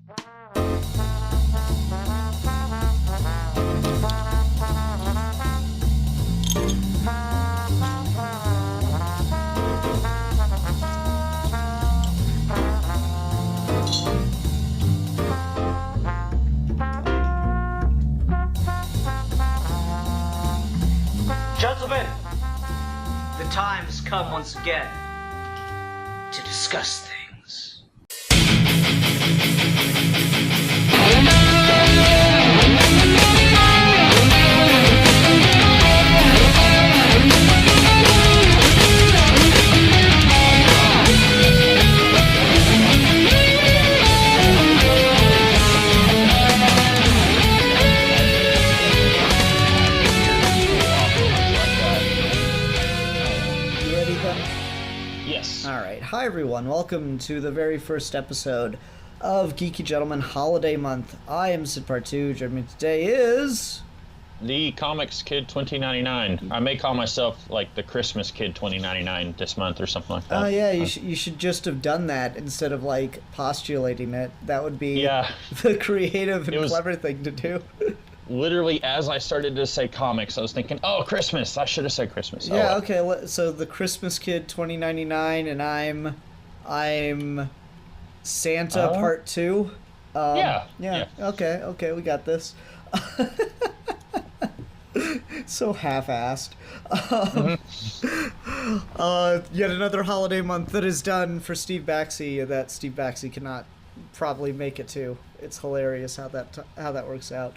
Gentlemen, the time has come once again to discuss things. Hi everyone, welcome to the very first episode of Geeky Gentleman Holiday Month. I am Sid Part 2, joining me today is... The Comics Kid 2099. I may call myself like the Christmas Kid 2099 this month or something like that. Oh yeah, you should just have done that instead of like postulating it. That would be the creative and clever thing to do. Literally, as I started to say comics, I was thinking, oh, Christmas. I should have said Christmas. Yeah, okay, so the Christmas Kid 2099, and I'm Santa Part 2. Yeah. Okay, we got this. So half-assed. Yet another holiday month that is done for Steve Baxi that Steve Baxi cannot probably make it to. It's hilarious how that works out.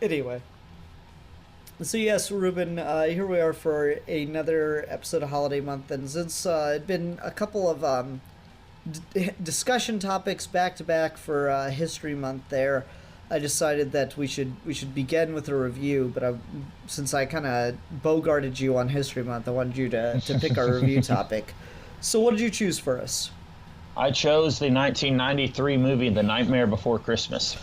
Anyway. So yes, Ruben, here we are for another episode of Holiday Month, and since it'd been a couple of discussion topics back to back for History Month there, I decided that we should begin with a review, but since I kind of bogarted you on History Month, I wanted you to pick our review topic. So what did you choose for us? I chose the 1993 movie The Nightmare Before Christmas.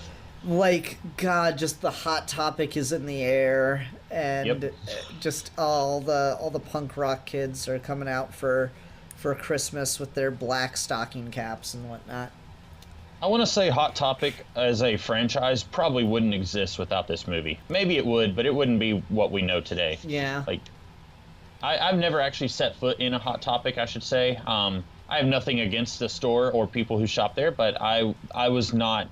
Like, God, just the hot topic is in the air, and just all the punk rock kids are coming out for Christmas with their black stocking caps and whatnot. I want to say Hot Topic as a franchise probably wouldn't exist without this movie. Maybe it would, but it wouldn't be what we know today. Yeah. Like, I've never actually set foot in a Hot Topic, I should say. I have nothing against the store or people who shop there, but I was not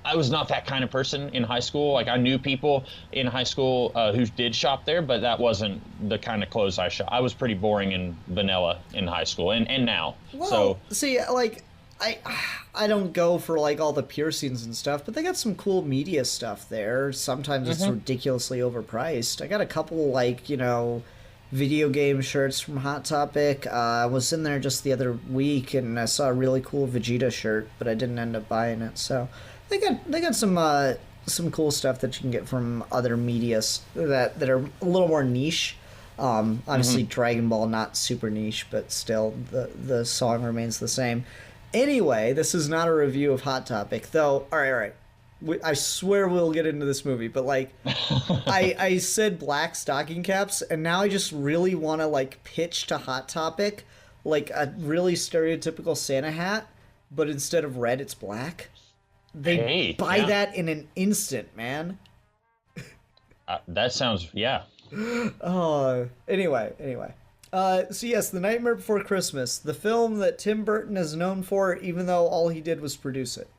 that kind of person in high school. Like, I knew people in high school who did shop there, but that wasn't the kind of clothes I shop. I was pretty boring and vanilla in high school and now. Well, so see, like, I don't go for like all the piercings and stuff, but they got some cool media stuff there. Sometimes it's ridiculously overpriced. I got a couple, like, video game shirts from Hot Topic. I was in there just the other week and I saw a really cool Vegeta shirt, but I didn't end up buying it. So they got some cool stuff that you can get from other medias that are a little more niche. Obviously Dragon Ball not super niche, but still the song remains the same. Anyway, this is not a review of Hot Topic, though. All right. I swear we'll get into this movie, but like, I said black stocking caps, and now I just really want to like pitch to Hot Topic like a really stereotypical Santa hat, but instead of red, it's black. They buy that in an instant, man. That sounds Anyway. So yes, The Nightmare Before Christmas, the film that Tim Burton is known for, even though all he did was produce it.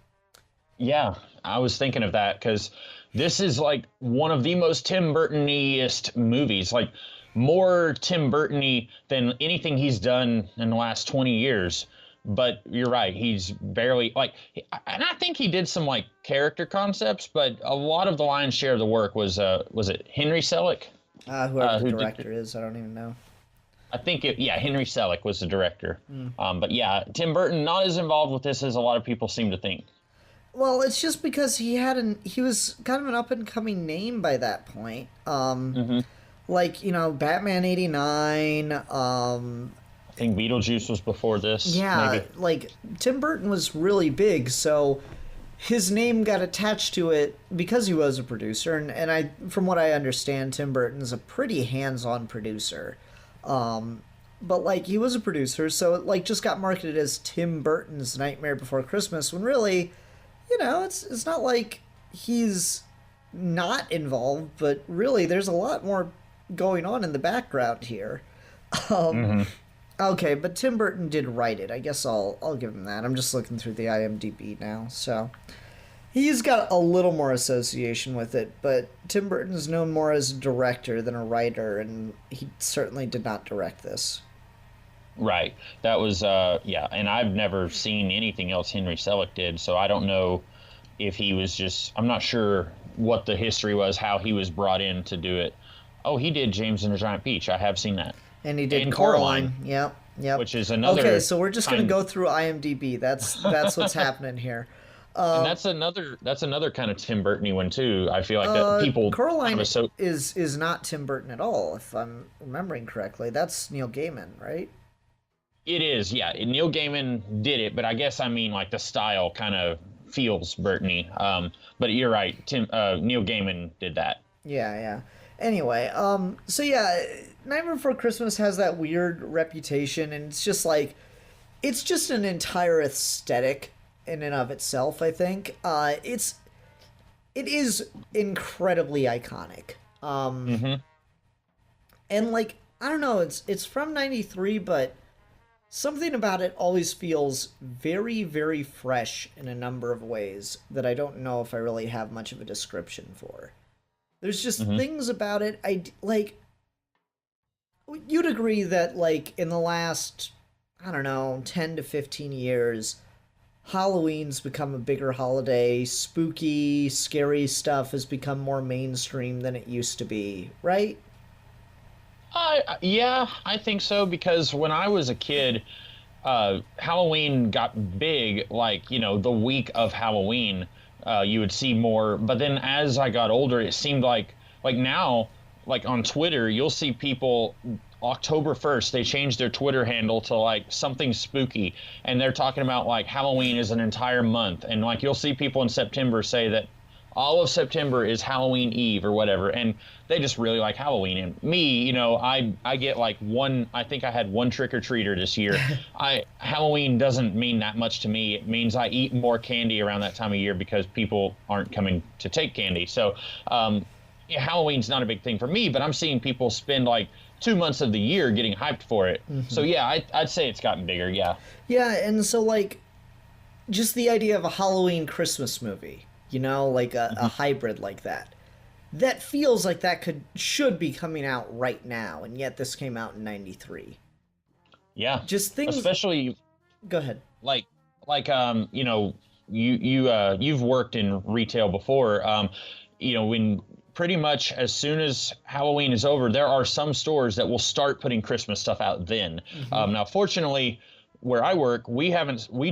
Yeah, I was thinking of that because this is like one of the most Tim Burton-iest movies, like more Tim Burton-y than anything he's done in the last 20 years. But you're right, he's barely like, and I think he did some like character concepts, but a lot of the lion's share of the work was it Henry Selick? Whoever the director is, I don't even know. I think Henry Selick was the director. But yeah, Tim Burton not as involved with this as a lot of people seem to think. Well, it's just because he was kind of an up and coming name by that point. Like, Batman '89. I think Beetlejuice was before this. Yeah, maybe. Like Tim Burton was really big, so his name got attached to it because he was a producer. And from what I understand, Tim Burton's a pretty hands-on producer. but like he was a producer, so it like just got marketed as Tim Burton's Nightmare Before Christmas when really, it's not like he's not involved, but really there's a lot more going on in the background here. Okay, but Tim Burton did write it. I guess I'll give him that. I'm just looking through the IMDb now, so he's got a little more association with it, but Tim Burton's known more as a director than a writer, and he certainly did not direct this. Right. That was, and I've never seen anything else Henry Selick did, so I don't know if he was I'm not sure what the history was, how he was brought in to do it. Oh, he did James and the Giant Peach. I have seen that. And he did Coraline. Yep. Which is another... Okay, so we're just going to go through IMDb. That's what's happening here. And that's another kind of Tim Burton-y one, too. I feel like that people... Coraline is not Tim Burton at all, if I'm remembering correctly. That's Neil Gaiman, right? It is, yeah. Neil Gaiman did it, but I guess I mean like the style kind of feels Burton-y. But you're right, Neil Gaiman did that. Yeah. Anyway, so yeah, Nightmare Before Christmas has that weird reputation, and it's just an entire aesthetic in and of itself, I think. It is incredibly iconic. And like, I don't know, it's from 93, but something about it always feels very, very fresh in a number of ways that I don't know if I really have much of a description for. There's just things about it. You'd agree that, like, in the last, I don't know, 10 to 15 years, Halloween's become a bigger holiday. Spooky, scary stuff has become more mainstream than it used to be, right? Yeah, I think so, because when I was a kid, Halloween got big, like, the week of Halloween. You would see more, but then as I got older, it seemed like now, like on Twitter, you'll see people October 1st, they changed their Twitter handle to like something spooky, and they're talking about like Halloween is an entire month, and like you'll see people in September say that all of September is Halloween Eve or whatever, and they just really like Halloween. And me, I get like I think I had one trick-or-treater this year. Halloween doesn't mean that much to me. It means I eat more candy around that time of year because people aren't coming to take candy. So Halloween's not a big thing for me, but I'm seeing people spend like 2 months of the year getting hyped for it. So yeah, I'd say it's gotten bigger, yeah. Yeah, and so like, just the idea of a Halloween Christmas movie, like a hybrid like that. That feels like should be coming out right now, and yet this came out in 93. Yeah. Just things... Especially... Go ahead. You've worked in retail before, when pretty much as soon as Halloween is over, there are some stores that will start putting Christmas stuff out then. Now, fortunately... where I work, we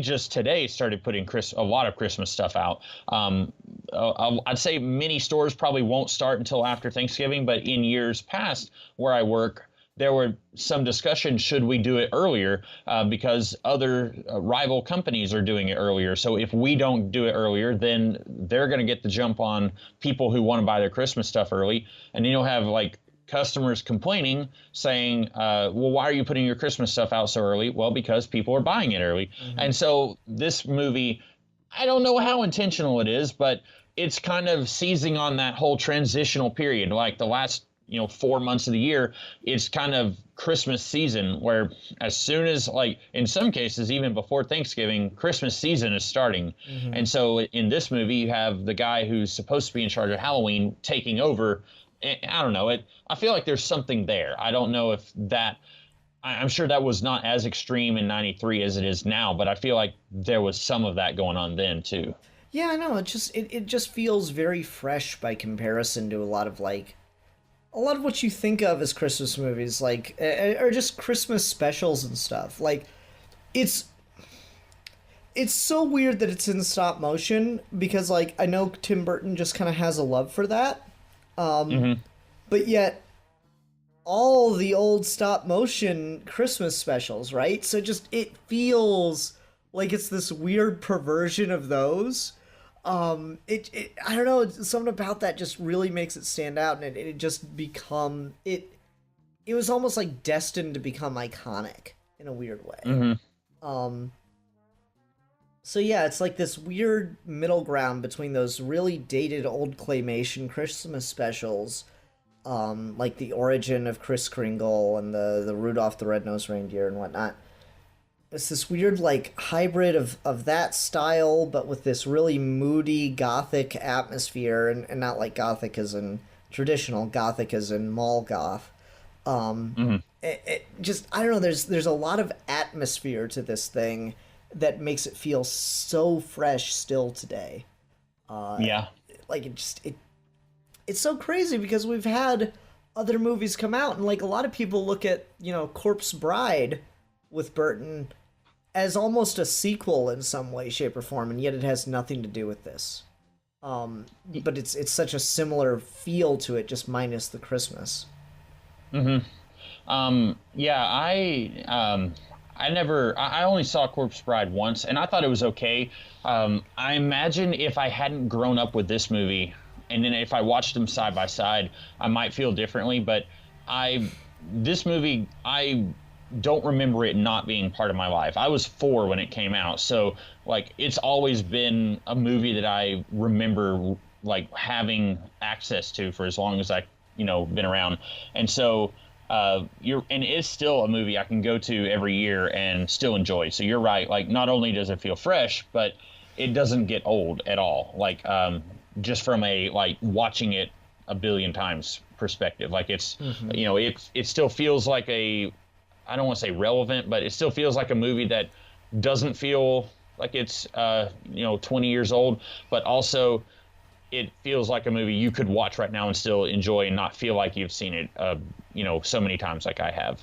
just today started putting a lot of Christmas stuff out. I'd say many stores probably won't start until after Thanksgiving, but in years past where I work, there were some discussion, should we do it earlier, because other rival companies are doing it earlier. So if we don't do it earlier, then they're going to get the jump on people who want to buy their Christmas stuff early. And then you'll have like customers complaining, saying, well, why are you putting your Christmas stuff out so early? Well, because people are buying it early. And so this movie, I don't know how intentional it is, but it's kind of seizing on that whole transitional period. Like the last 4 months of the year, it's kind of Christmas season, where as soon as, like, in some cases, even before Thanksgiving, Christmas season is starting. And so in this movie, you have the guy who's supposed to be in charge of Halloween taking over. I don't know. I feel like there's something there. I don't know if that... I'm sure that was not as extreme in 93 as it is now, but I feel like there was some of that going on then, too. Yeah, I know. It just feels very fresh by comparison to a lot of what you think of as Christmas movies, like, or just Christmas specials and stuff. Like, it's so weird that it's in stop motion, because, like, I know Tim Burton just kind of has a love for that. But yet, all the old stop motion Christmas specials, right? So it feels like it's this weird perversion of those. I don't know, something about that just really makes it stand out, and it just become it it was almost like destined to become iconic in a weird way. So yeah, it's like this weird middle ground between those really dated old claymation Christmas specials, like the origin of Kris Kringle and the Rudolph the Red-Nosed Reindeer and whatnot. It's this weird like hybrid of that style, but with this really moody gothic atmosphere, and not like gothic as in traditional, gothic as in mall goth. It just, I don't know, there's a lot of atmosphere to this thing that makes it feel so fresh still today. Like it's so crazy because we've had other movies come out, and like a lot of people look at, Corpse Bride with Burton as almost a sequel in some way, shape, or form, and yet it has nothing to do with this. But it's such a similar feel to it, just minus the Christmas. I only saw Corpse Bride once, and I thought it was okay. I imagine if I hadn't grown up with this movie, and then if I watched them side by side, I might feel differently. But this movie, I don't remember it not being part of my life. I was 4 when it came out, so like it's always been a movie that I remember like having access to for as long as I been around. And so and it's still a movie I can go to every year and still enjoy. So you're right, like not only does it feel fresh, but it doesn't get old at all, like just from a like watching it a billion times perspective. Like it's it still feels like I don't want to say relevant, but it still feels like a movie that doesn't feel like it's 20 years old, but also it feels like a movie you could watch right now and still enjoy and not feel like you've seen it so many times like I have.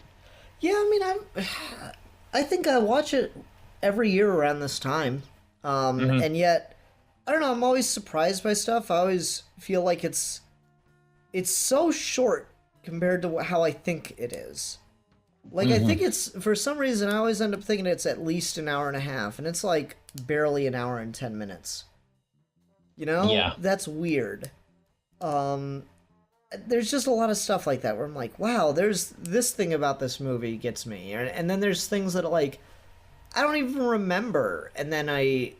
Yeah, I mean, I think I watch it every year around this time, and yet I don't know, I'm always surprised by stuff. I always feel like it's so short compared to how I think it is. Like, I think it's, for some reason, I always end up thinking it's at least an hour and a half, and it's like barely an hour and 10 minutes. Yeah. That's weird. There's just a lot of stuff like that where I'm like, wow, there's this thing about this movie gets me. And then there's things that, like, I don't even remember, and then I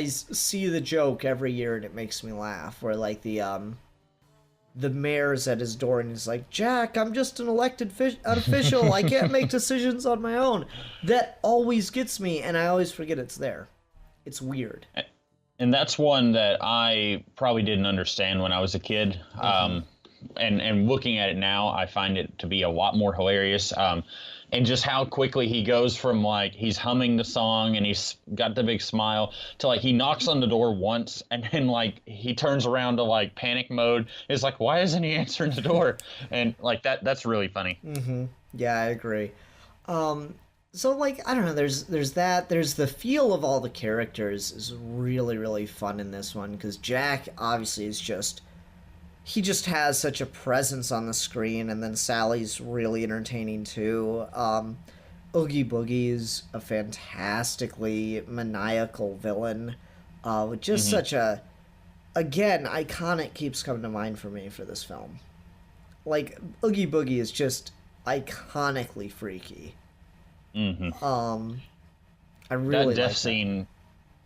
see the joke every year and it makes me laugh, where, like, the mayor's at his door and he's like, Jack, I'm just an elected official. I can't make decisions on my own. That always gets me, and I always forget it's there. It's weird. And that's one that I probably didn't understand when I was a kid. And looking at it now, I find it to be a lot more hilarious. And just how quickly he goes from like he's humming the song and he's got the big smile to like he knocks on the door once and then like he turns around to like panic mode. It's like, why isn't he answering the door? And like that's really funny. Yeah, I agree. So like, I don't know, there's that, there's the feel of all the characters is really, really fun in this one, because Jack obviously is he just has such a presence on the screen, and then Sally's really entertaining too. Oogie Boogie is a fantastically maniacal villain, with just such a, again, iconic keeps coming to mind for me for this film. Like, Oogie Boogie is just iconically freaky. I really that death like scene,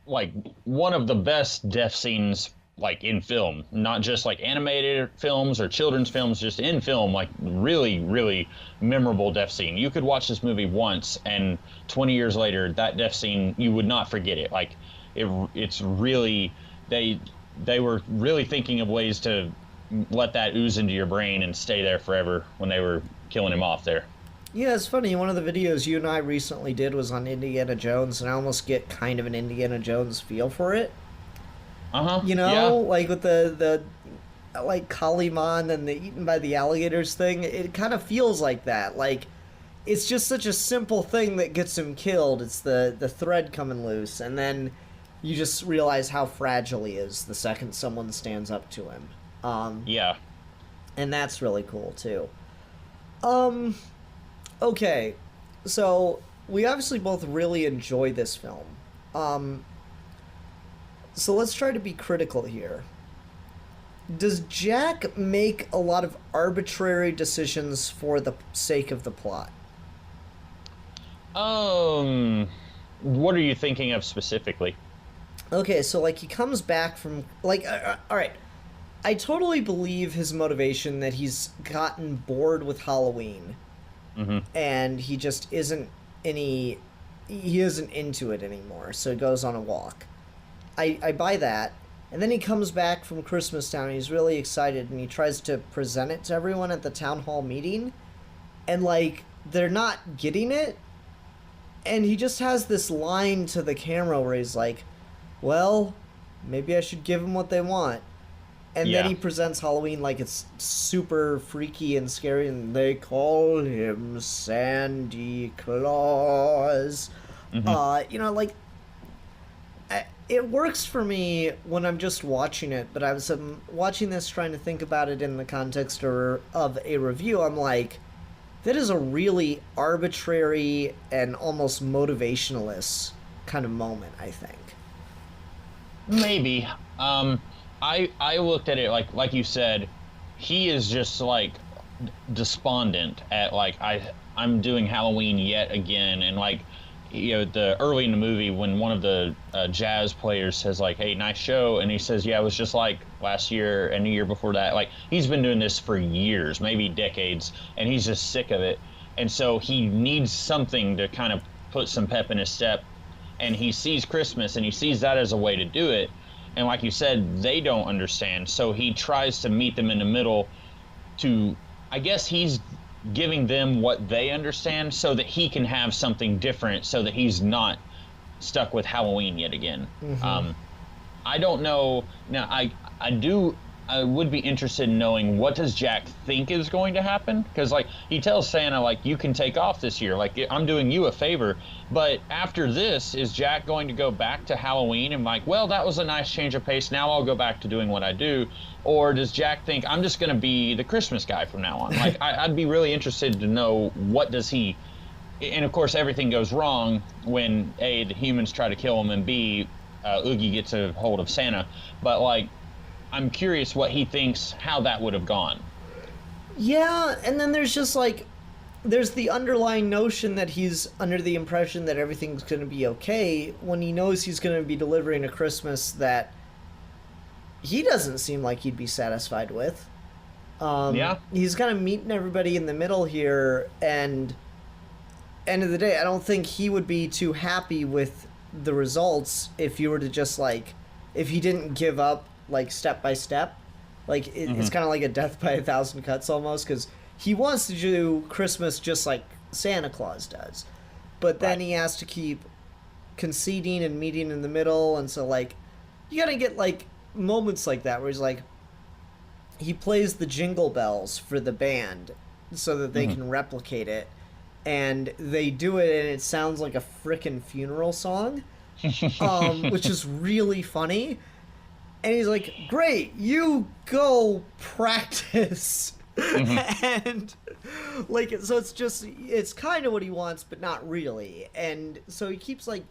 like one of the best death scenes like in film, not just like animated films or children's films, just in film, like really, really memorable death scene. You could watch this movie once and 20 years later, that death scene, you would not forget it. Like it's really, they were really thinking of ways to let that ooze into your brain and stay there forever when they were killing him off there. Yeah, it's funny. One of the videos you and I recently did was on Indiana Jones, and I almost get kind of an Indiana Jones feel for it. Like with the like Kaliman and the eaten by the alligators thing. It kind of feels like that. Like, it's just such a simple thing that gets him killed. It's the thread coming loose, and then you just realize how fragile he is the second someone stands up to him. And that's really cool too. Okay, so we obviously both really enjoy this film. So let's try to be critical here. Does Jack make a lot of arbitrary decisions for the sake of the plot? What are you thinking of specifically? Okay, so like he comes back from like all right. I totally believe his motivation that he's gotten bored with Halloween. And he just isn't he isn't into it anymore, so he goes on a walk. I buy that. And then he comes back from Christmas Town and he's really excited and he tries to present it to everyone at the town hall meeting. And like they're not getting it. And he just has this line to the camera where he's like, well, maybe I should give them what they want. And then he presents Halloween like it's super freaky and scary, and they call him Sandy Claus. Like, it works for me when I'm just watching it, but I was watching this trying to think about it in the context of a review. I'm like, that is a really arbitrary and almost motivationalist kind of moment, I think. Maybe. I looked at it like you said, he is just like despondent at like I'm doing Halloween yet again, and like, you know, the early in the movie when one of the jazz players says like, hey, nice show, and he says, yeah, it was just like last year and the year before that. Like, he's been doing this for years, maybe decades, and he's just sick of it, and so he needs something to kind of put some pep in his step, and he sees Christmas and he sees that as a way to do it. And like you said, they don't understand, so he tries to meet them in the middle to, I guess he's giving them what they understand so that he can have something different, so that he's not stuck with Halloween yet again. I don't know. Now, I would be interested in knowing, what does Jack think is going to happen? Because like he tells Santa, like, you can take off this year, like I'm doing you a favor. But after this, is Jack going to go back to Halloween and like, well, that was a nice change of pace, now I'll go back to doing what I do? Or does Jack think, I'm just going to be the Christmas guy from now on? Like, I'd be really interested to know, what does he... And of course, everything goes wrong when A, the humans try to kill him, and B, Oogie gets a hold of Santa. But like, I'm curious what he thinks, how that would have gone. Yeah, and then there's just like, there's the underlying notion that he's under the impression that everything's going to be okay when he knows he's going to be delivering a Christmas that he doesn't seem like he'd be satisfied with. He's kind of meeting everybody in the middle here, and end of the day, I don't think he would be too happy with the results if you were to just like, if he didn't give up like step by step. Like it's kind of like a death by 1,000 cuts almost, because he wants to do Christmas just like Santa Claus does, but then he has to keep conceding and meeting in the middle. And so like, you gotta get like moments like that where he's like, he plays the jingle bells for the band so that they can replicate it, and they do it and it sounds like a frickin' funeral song, which is really funny. And he's like, great, you go practice. And like, so it's just, it's kind of what he wants, but not really. And so he keeps like,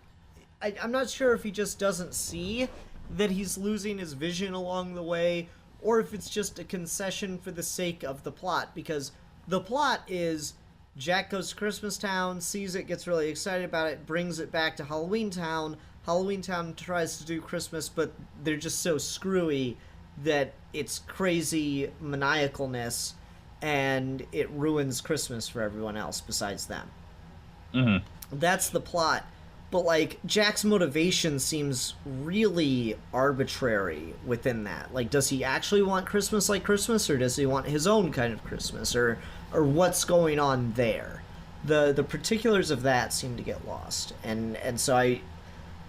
I'm not sure if he just doesn't see that he's losing his vision along the way, or if it's just a concession for the sake of the plot, because the plot is Jack goes to Christmas Town, sees it, gets really excited about it, brings it back to Halloween Town. Halloween Town tries to do Christmas, but they're just so screwy that it's crazy maniacalness, and it ruins Christmas for everyone else besides them. That's the plot. But like, Jack's motivation seems really arbitrary within that. Like, does he actually want Christmas like Christmas, or does he want his own kind of Christmas, or what's going on there? The particulars of that seem to get lost, and so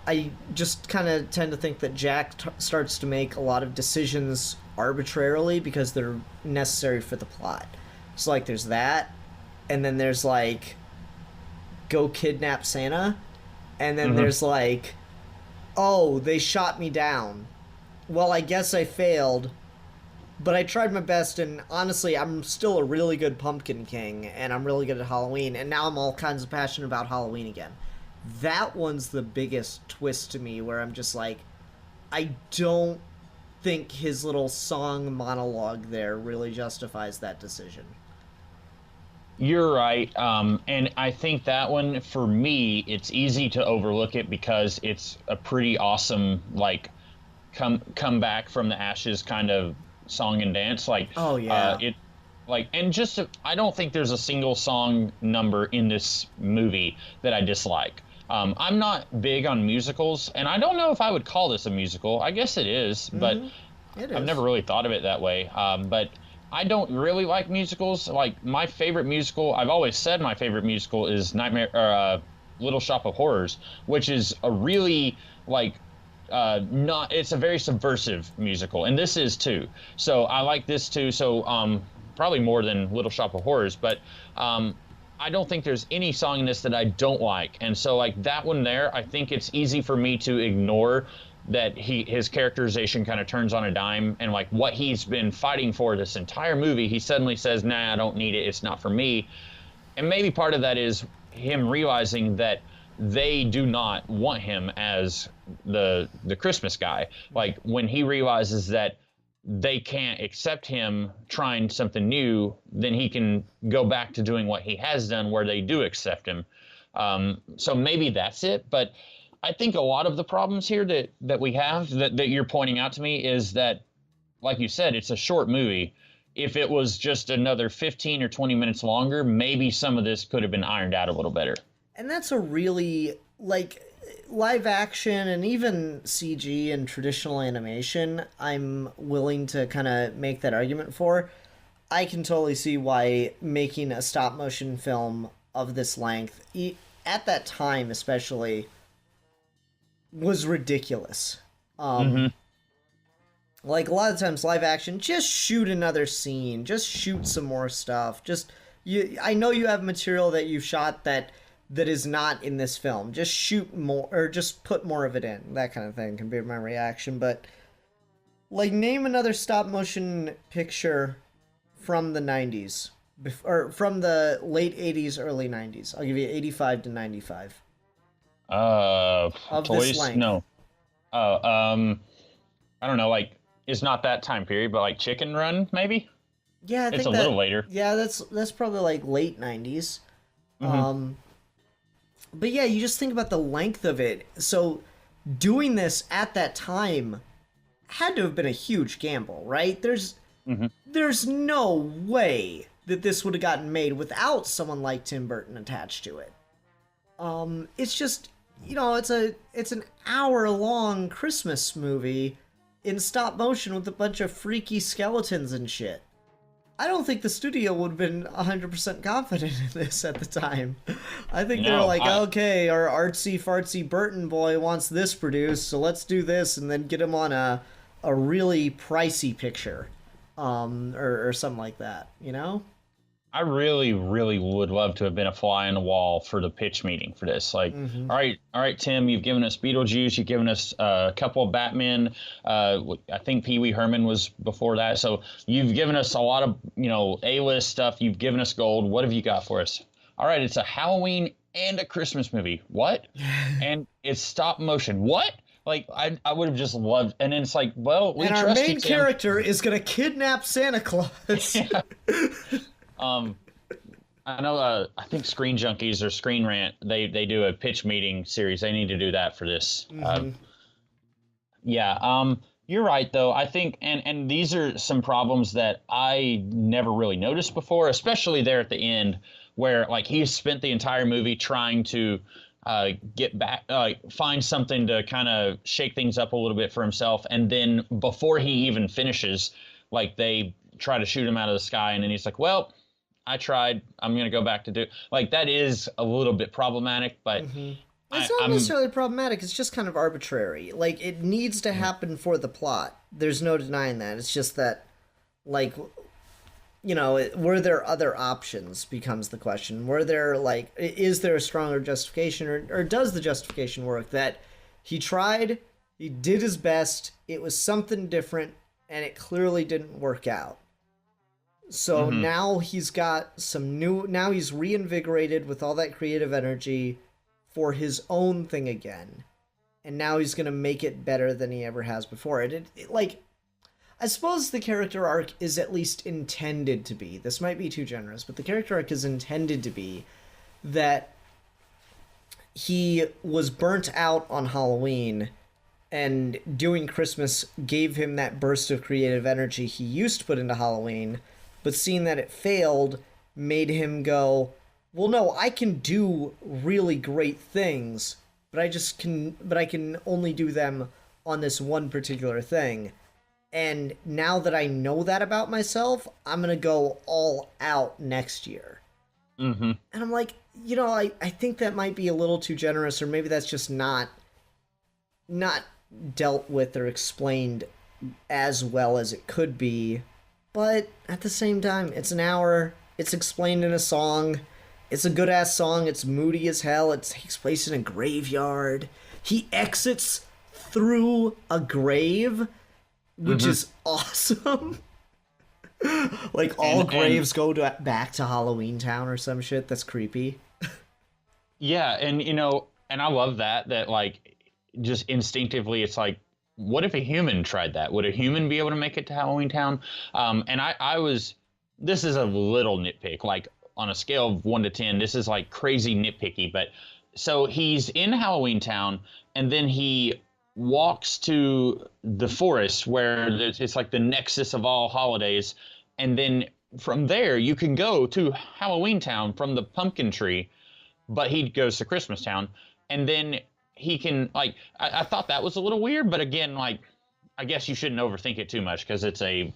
I just kind of tend to think that Jack starts to make a lot of decisions arbitrarily because they're necessary for the plot. So like, there's that, and then there's like, go kidnap Santa. And then there's like, oh, they shot me down. Well, I guess I failed, but I tried my best, and honestly, I'm still a really good Pumpkin King, and I'm really good at Halloween, and now I'm all kinds of passionate about Halloween again. That one's the biggest twist to me, where I'm just like, I don't think his little song monologue there really justifies that decision. You're right. And I think that one, for me, it's easy to overlook it because it's a pretty awesome, like, come back from the ashes kind of song and dance. Like, oh yeah, and just I don't think there's a single song number in this movie that I dislike. I'm not big on musicals, and I don't know if I would call this a musical. I guess it is, but it is. I've never really thought of it that way. But I don't really like musicals. Like, my favorite musical, I've always said my favorite musical is Little Shop of Horrors, which is a really, like, it's a very subversive musical, and this is too. So I like this too. So probably more than Little Shop of Horrors, but I don't think there's any song in this that I don't like. And so, like, that one there, I think it's easy for me to ignore that his characterization kind of turns on a dime, and like what he's been fighting for this entire movie, he suddenly says, nah, I don't need it, it's not for me. And maybe part of that is him realizing that they do not want him as the Christmas guy. Like, when he realizes that they can't accept him trying something new, then he can go back to doing what he has done, where they do accept him. So maybe that's it. But I think a lot of the problems here that we have that you're pointing out to me is that, like you said, it's a short movie. If it was just another 15 or 20 minutes longer, maybe some of this could have been ironed out a little better. And that's a really, like, live action and even CG and traditional animation, I'm willing to kind of make that argument for. I can totally see why making a stop motion film of this length, at that time especially, was ridiculous. Like, a lot of times live action, just shoot another scene, just shoot some more stuff. I know you have material that you've shot that is not in this film. Just shoot more, or just put more of it in. That kind of thing can be my reaction. But, like, name another stop motion picture from the 90s, or from the late 80s, early 90s. I'll give you 85 to 95. Of Toys? This length. No. I don't know, like, it's not that time period, but like Chicken Run, maybe? Yeah, I think it's a little later. Yeah, that's probably like late 90s. But yeah, you just think about the length of it. So doing this at that time had to have been a huge gamble, right? There's no way that this would have gotten made without someone like Tim Burton attached to it. It's just, it's an hour-long Christmas movie in stop motion with a bunch of freaky skeletons and shit. I don't think the studio would have been 100% confident in this at the time. I think they're like, okay, our artsy-fartsy Burton boy wants this produced, so let's do this, and then get him on a really pricey picture, or something like that, you know? I really, really would love to have been a fly on the wall for the pitch meeting for this. Like, all right, Tim, you've given us Beetlejuice, you've given us a couple of Batman. I think Pee Wee Herman was before that. So you've given us a lot of, A-list stuff. You've given us gold. What have you got for us? All right, it's a Halloween and a Christmas movie. What? And it's stop motion. What? Like, I would have just loved, and then it's like, well, we trust you, Tim. And our main character is going to kidnap Santa Claus. Yeah. I know, I think Screen Junkies or Screen Rant, they do a pitch meeting series. They need to do that for this. You're right, though. I think, and these are some problems that I never really noticed before, especially there at the end, where, like, he's spent the entire movie trying to get back, find something to kind of shake things up a little bit for himself, and then before he even finishes, like, they try to shoot him out of the sky, and then he's like, well, I tried. I'm going to go back to do... Like, that is a little bit problematic, but... It's not necessarily problematic. It's just kind of arbitrary. Like, it needs to happen for the plot. There's no denying that. It's just that, like, were there other options becomes the question. Were there, like... Is there a stronger justification, or does the justification work? That he tried, he did his best, it was something different, and it clearly didn't work out. So now he's got some new... Now he's reinvigorated with all that creative energy for his own thing again. And now he's going to make it better than he ever has before. Like, I suppose the character arc is at least intended to be. This might be too generous, but the character arc is intended to be that he was burnt out on Halloween, and doing Christmas gave him that burst of creative energy he used to put into Halloween, but seeing that it failed made him go, well, no, I can do really great things, but I can only do them on this one particular thing. And now that I know that about myself, I'm going to go all out next year. Mm-hmm. And I'm like, I think that might be a little too generous, or maybe that's just not dealt with or explained as well as it could be. But at the same time, it's an hour. It's explained in a song. It's a good-ass song. It's moody as hell. It takes place in a graveyard. He exits through a grave, which is awesome. Like, all graves go back to Halloween Town or some shit. That's creepy. Yeah, and, and I love that, like, just instinctively, it's like, what if a human tried that? Would a human be able to make it to Halloween Town? And this is a little nitpick, like, on a scale of 1 to 10, this is, like, crazy nitpicky, but, so he's in Halloween Town, and then he walks to the forest where it's like the nexus of all holidays, and then from there you can go to Halloween Town from the pumpkin tree, but he goes to Christmas Town, and then he can, like, I thought that was a little weird, but again, like, I guess you shouldn't overthink it too much, because it's a,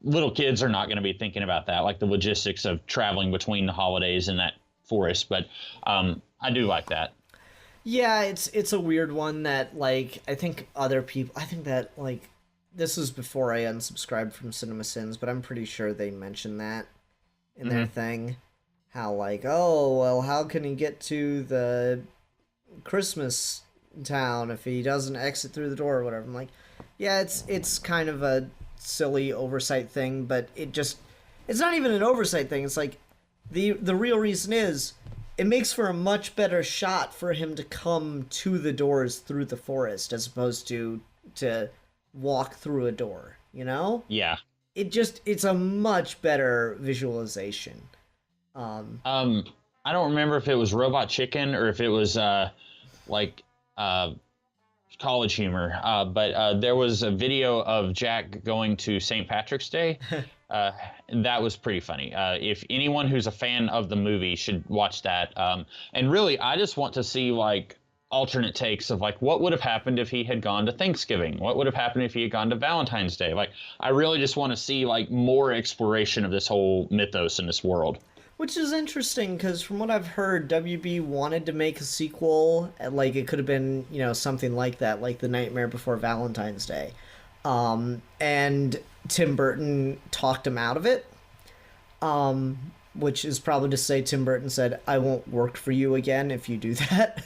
little kids are not going to be thinking about that, like the logistics of traveling between the holidays in that forest, but I do like that. Yeah, it's a weird one that, like, I think that, like, this was before I unsubscribed from CinemaSins, but I'm pretty sure they mentioned that in their thing. How, like, oh, well, how can he get to the Christmas Town if he doesn't exit through the door or whatever? I'm like, yeah, it's kind of a silly oversight thing, but it's not even an oversight thing. It's like, the real reason is, it makes for a much better shot for him to come to the doors through the forest as opposed to walk through a door, Yeah. It's a much better visualization. I don't remember if it was Robot Chicken or if it was College Humor, but there was a video of Jack going to St. Patrick's Day. And that was pretty funny. If anyone who's a fan of the movie should watch that. And really, I just want to see, like, alternate takes of, like, what would have happened if he had gone to Thanksgiving? What would have happened if he had gone to Valentine's Day? Like, I really just want to see, like, more exploration of this whole mythos in this world. Which is interesting, because from what I've heard, WB wanted to make a sequel. Like, it could have been, something like that, like The Nightmare Before Valentine's Day. And Tim Burton talked him out of it. Which is probably to say Tim Burton said, I won't work for you again if you do that.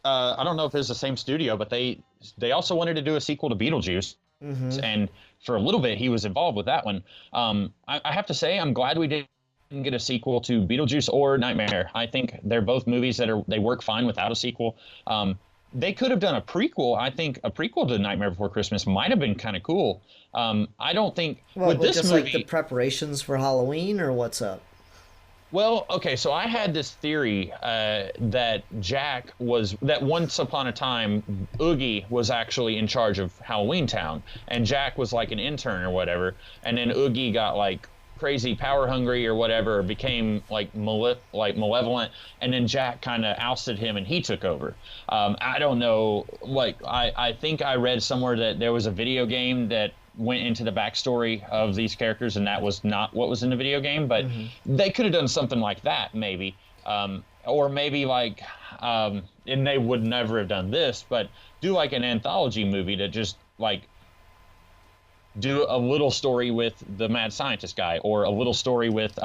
I don't know if it's the same studio, but they also wanted to do a sequel to Beetlejuice. Mm-hmm. And for a little bit, he was involved with that one. I have to say, I'm glad we didn't get a sequel to Beetlejuice or Nightmare. I think they're both movies they work fine without a sequel. They could have done a prequel. I think a prequel to Nightmare Before Christmas might have been kind of cool. I don't think with this just movie, like the preparations for Halloween, or what's up? Well, okay, so I had this theory that once upon a time, Oogie was actually in charge of Halloween Town, and Jack was like an intern or whatever, and then Oogie got like crazy power hungry or whatever, became like malevolent, and then Jack kind of ousted him and he took over. I don't know, like I think I read somewhere that there was a video game that went into the backstory of these characters, and that was not what was in the video game, but they could have done something like that maybe, or maybe like and they would never have done this, but do like an anthology movie to just like do a little story with the mad scientist guy, or a little story with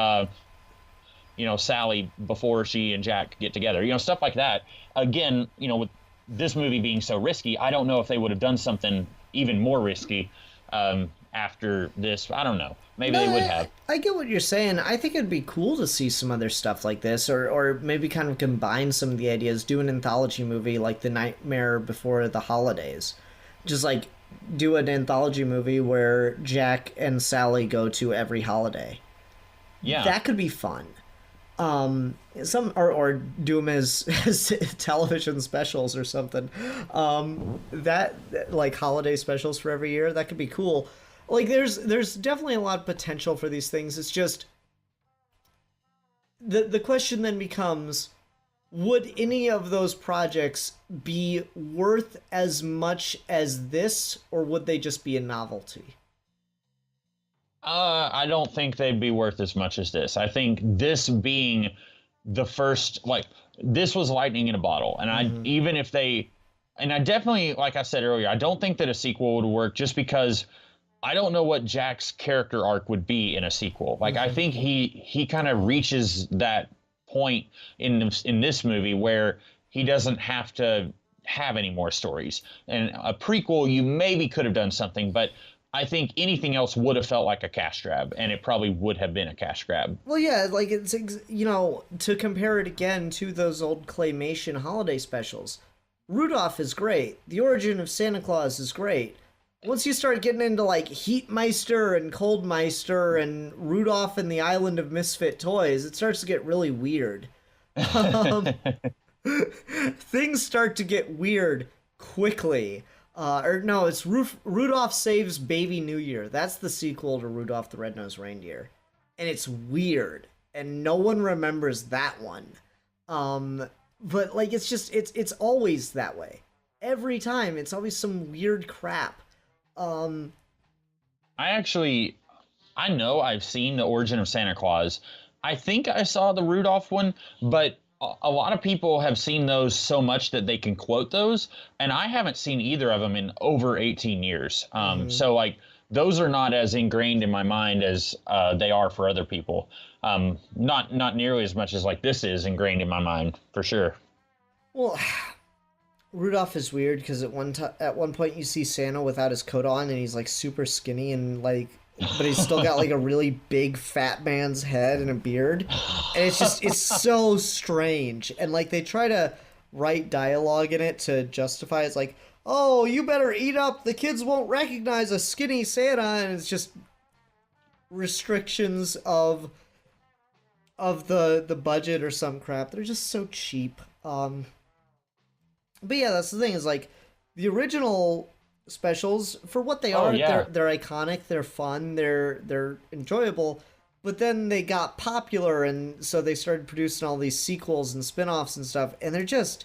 Sally before she and Jack get together, stuff like that. Again, with this movie being so risky, I don't know if they would have done something even more risky after this. I don't know. Maybe they would have. I get what you're saying. I think it'd be cool to see some other stuff like this, or maybe kind of combine some of the ideas, do an anthology movie like The Nightmare Before the Holidays, Just like do an anthology movie where Jack and Sally go to every holiday. Yeah. That could be fun. Some or do them as television specials or something. That like holiday specials for every year, that could be cool. Like there's definitely a lot of potential for these things. It's just the question then becomes, would any of those projects be worth as much as this, or would they just be a novelty? I don't think they'd be worth as much as this. I think this being the first, like, this was lightning in a bottle. And I definitely, like I said earlier, I don't think that a sequel would work just because I don't know what Jack's character arc would be in a sequel. Like, I think he kind of reaches that point in this movie where he doesn't have to have any more stories. And a prequel, you maybe could have done something, but I think anything else would have felt like a cash grab, and it probably would have been a cash grab. Well, yeah, like it's, you know, to compare it again to those old claymation holiday specials, Rudolph is great. The Origin of Santa Claus is great. Once you start getting into like Heatmeister and Coldmeister and Rudolph and the Island of Misfit Toys, it starts to get really weird. Things start to get weird quickly. Or no, it's Rudolph Saves Baby New Year. That's the sequel to Rudolph the Red-Nosed Reindeer. And it's weird. And no one remembers that one. But like it's always that way. Every time it's always some weird crap. I know I've seen The Origin of Santa Claus. I think I saw the Rudolph one, but a lot of people have seen those so much that they can quote those, and I haven't seen either of them in over 18 years. So like those are not as ingrained in my mind as they are for other people. Not nearly as much as like this is ingrained in my mind for sure. Well, Rudolph is weird because at one point you see Santa without his coat on and he's like super skinny and like, but he's still got like a really big fat man's head and a beard, and it's so strange. And like they try to write dialogue in it to justify it's like, oh, you better eat up, the kids won't recognize a skinny Santa, and it's just restrictions of the budget or some crap. They're just so cheap. But yeah, that's the thing, is like the original specials, for what they are, they're iconic, they're fun, they're enjoyable, but then they got popular, and so they started producing all these sequels and spin-offs and stuff, and they're just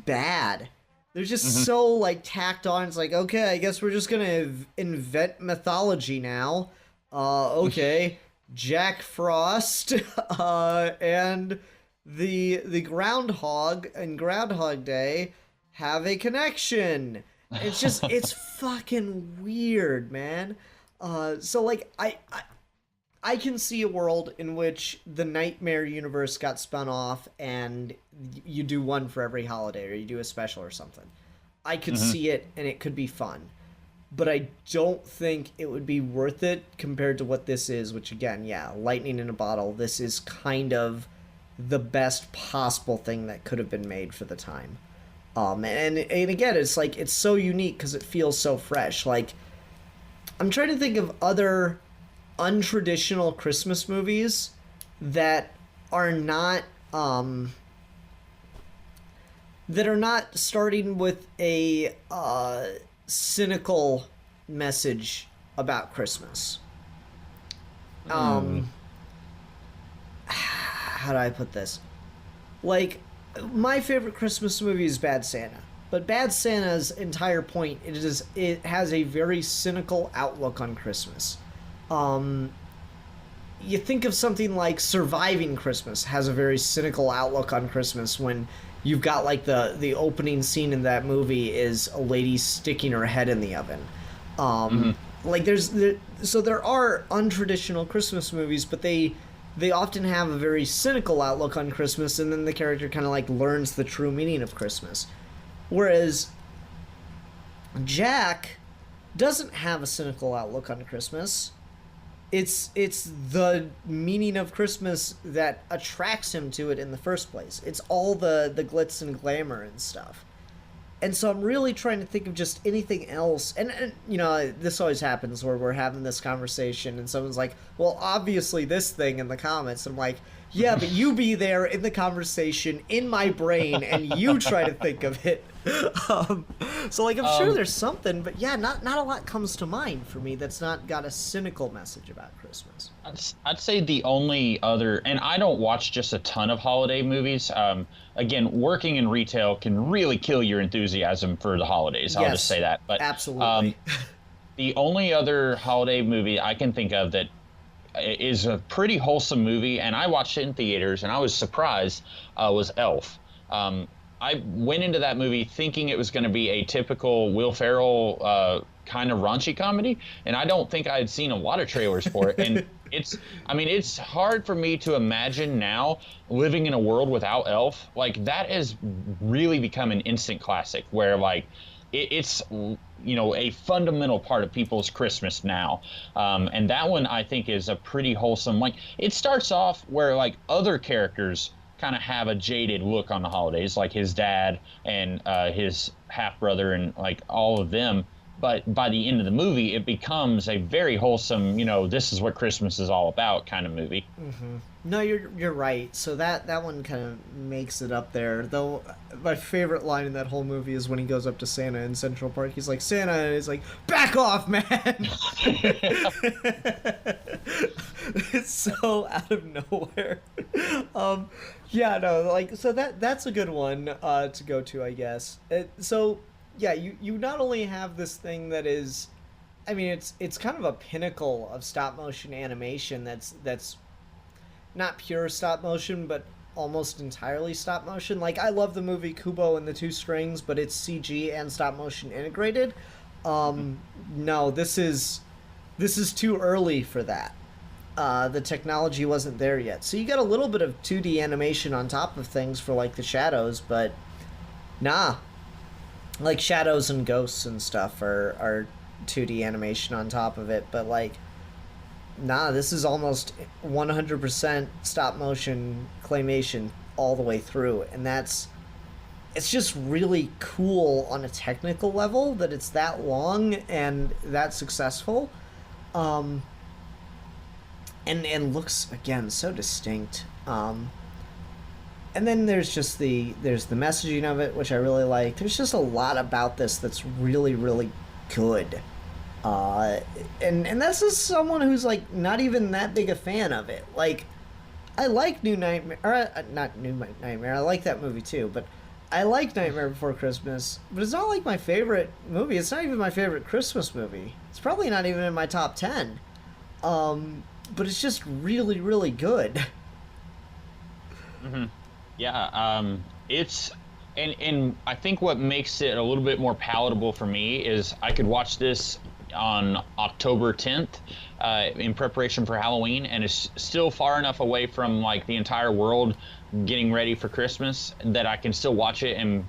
bad. They're just so like tacked on. It's like, okay, I guess we're just gonna invent mythology now. Okay, Jack Frost and the groundhog and Groundhog Day have a connection. It's fucking weird, man. So like I can see a world in which the Nightmare universe got spun off and you do one for every holiday, or you do a special or something. I could see it, and it could be fun. But I don't think it would be worth it compared to what this is, which again, yeah, lightning in a bottle. This is kind of the best possible thing that could have been made for the time. And again, it's like, it's so unique because it feels so fresh. Like, I'm trying to think of other untraditional Christmas movies that are not starting with a cynical message about Christmas. How do I put this? Like, my favorite Christmas movie is Bad Santa. But Bad Santa's entire point it has a very cynical outlook on Christmas. You think of something like Surviving Christmas has a very cynical outlook on Christmas, when you've got like the opening scene in that movie is a lady sticking her head in the oven. Like so there are untraditional Christmas movies, but they often have a very cynical outlook on Christmas, and then the character kind of like learns the true meaning of Christmas. Whereas Jack doesn't have a cynical outlook on Christmas. It's the meaning of Christmas that attracts him to it in the first place. It's all the glitz and glamour and stuff. And so I'm really trying to think of just anything else. And you know, this always happens where we're having this conversation and someone's like, well, obviously this thing in the comments. I'm like, yeah, but you be there in the conversation in my brain and you try to think of it. So like, I'm sure there's something, but yeah, not a lot comes to mind for me that's not got a cynical message about Christmas. I'd say the only other, and I don't watch just a ton of holiday movies. Again, working in retail can really kill your enthusiasm for the holidays. I'll just say that. But absolutely. The only other holiday movie I can think of that is a pretty wholesome movie, and I watched it in theaters, and I was surprised, was Elf. I went into that movie thinking it was going to be a typical Will Ferrell kind of raunchy comedy, and I don't think I had seen a lot of trailers for it. And it's hard for me to imagine now living in a world without Elf. Like, that has really become an instant classic where, like, it's a fundamental part of people's Christmas now. And that one, I think, is a pretty wholesome, like, it starts off where, like, other characters kind of have a jaded look on the holidays, like his dad and his half-brother and, like, all of them. But by the end of the movie, it becomes a very wholesome, this is what Christmas is all about kind of movie. Mm-hmm. No, you're right. So that one kind of makes it up there. Though my favorite line in that whole movie is when he goes up to Santa in Central Park. He's like, Santa, and he's like, back off, man. It's so out of nowhere. Yeah, no, like, so that's a good one to go to, I guess. So yeah, you not only have this thing that is, I mean, it's kind of a pinnacle of stop motion animation that's not pure stop motion, but almost entirely stop motion. Like, I love the movie Kubo and the Two Strings, but it's CG and stop motion integrated. No, this is too early for that. The technology wasn't there yet. So you got a little bit of 2D animation on top of things for, like, the shadows, but nah. Like, shadows and ghosts and stuff are 2D animation on top of it, but, like, nah, this is almost 100% stop motion claymation all the way through, and it's just really cool on a technical level that it's that long and that successful, and looks, again, so distinct. And then there's the messaging of it, which I really like. There's just a lot about this that's really, really good. And this is someone who's, like, not even that big a fan of it. Like, I like New Nightmare, or not New Nightmare, I like that movie too, but I like Nightmare Before Christmas, but it's not, like, my favorite movie. It's not even my favorite Christmas movie. It's probably not even in my top 10. But it's just really, really good. Mm-hmm. Yeah, it's, and I think what makes it a little bit more palatable for me is I could watch this on October 10th in preparation for Halloween, and it's still far enough away from, like, the entire world getting ready for Christmas that I can still watch it and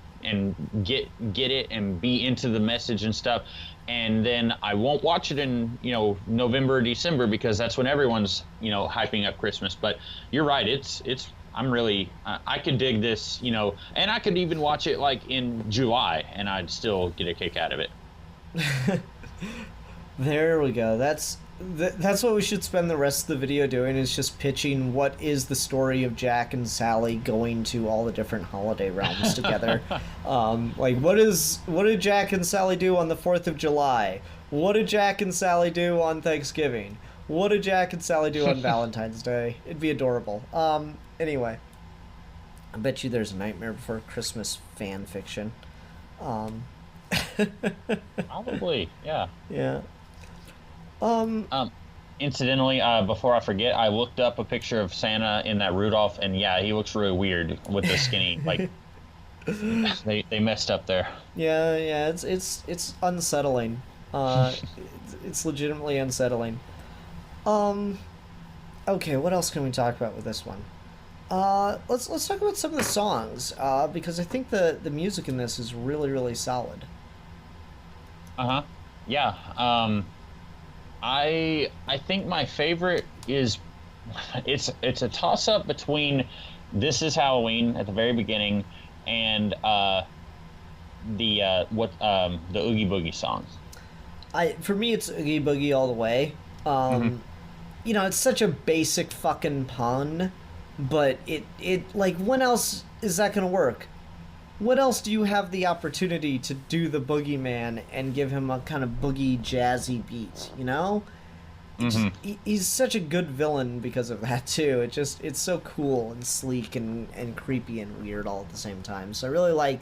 get it and be into the message and stuff. And then I won't watch it in, November or December, because that's when everyone's, hyping up Christmas. But you're right, I'm really, I could dig this, and I could even watch it, like, in July, and I'd still get a kick out of it. There we go. That's what we should spend the rest of the video doing, is just pitching what is the story of Jack and Sally going to all the different holiday realms together. Like, what did Jack and Sally do on the 4th of July? What did Jack and Sally do on Thanksgiving? What did Jack and Sally do on Valentine's Day? It'd be adorable. Anyway, I bet you there's a Nightmare Before Christmas fan fiction. Probably, yeah. Yeah. Incidentally, before I forget, I looked up a picture of Santa in that Rudolph, and yeah, he looks really weird with the skinny, like, they messed up there. Yeah, it's unsettling. It's legitimately unsettling. Okay, what else can we talk about with this one? Let's talk about some of the songs, because I think the music in this is really, really solid. Yeah. I think my favorite is, it's a toss up between This Is Halloween at the very beginning and the Oogie Boogie song. For me, it's Oogie Boogie all the way. You know, it's such a basic fucking pun, but it like, when else is that gonna work? What else do you have the opportunity to do the boogeyman and give him a kind of boogie jazzy beat, you know? He's such a good villain because of that too. It's so cool and sleek and creepy and weird all at the same time. So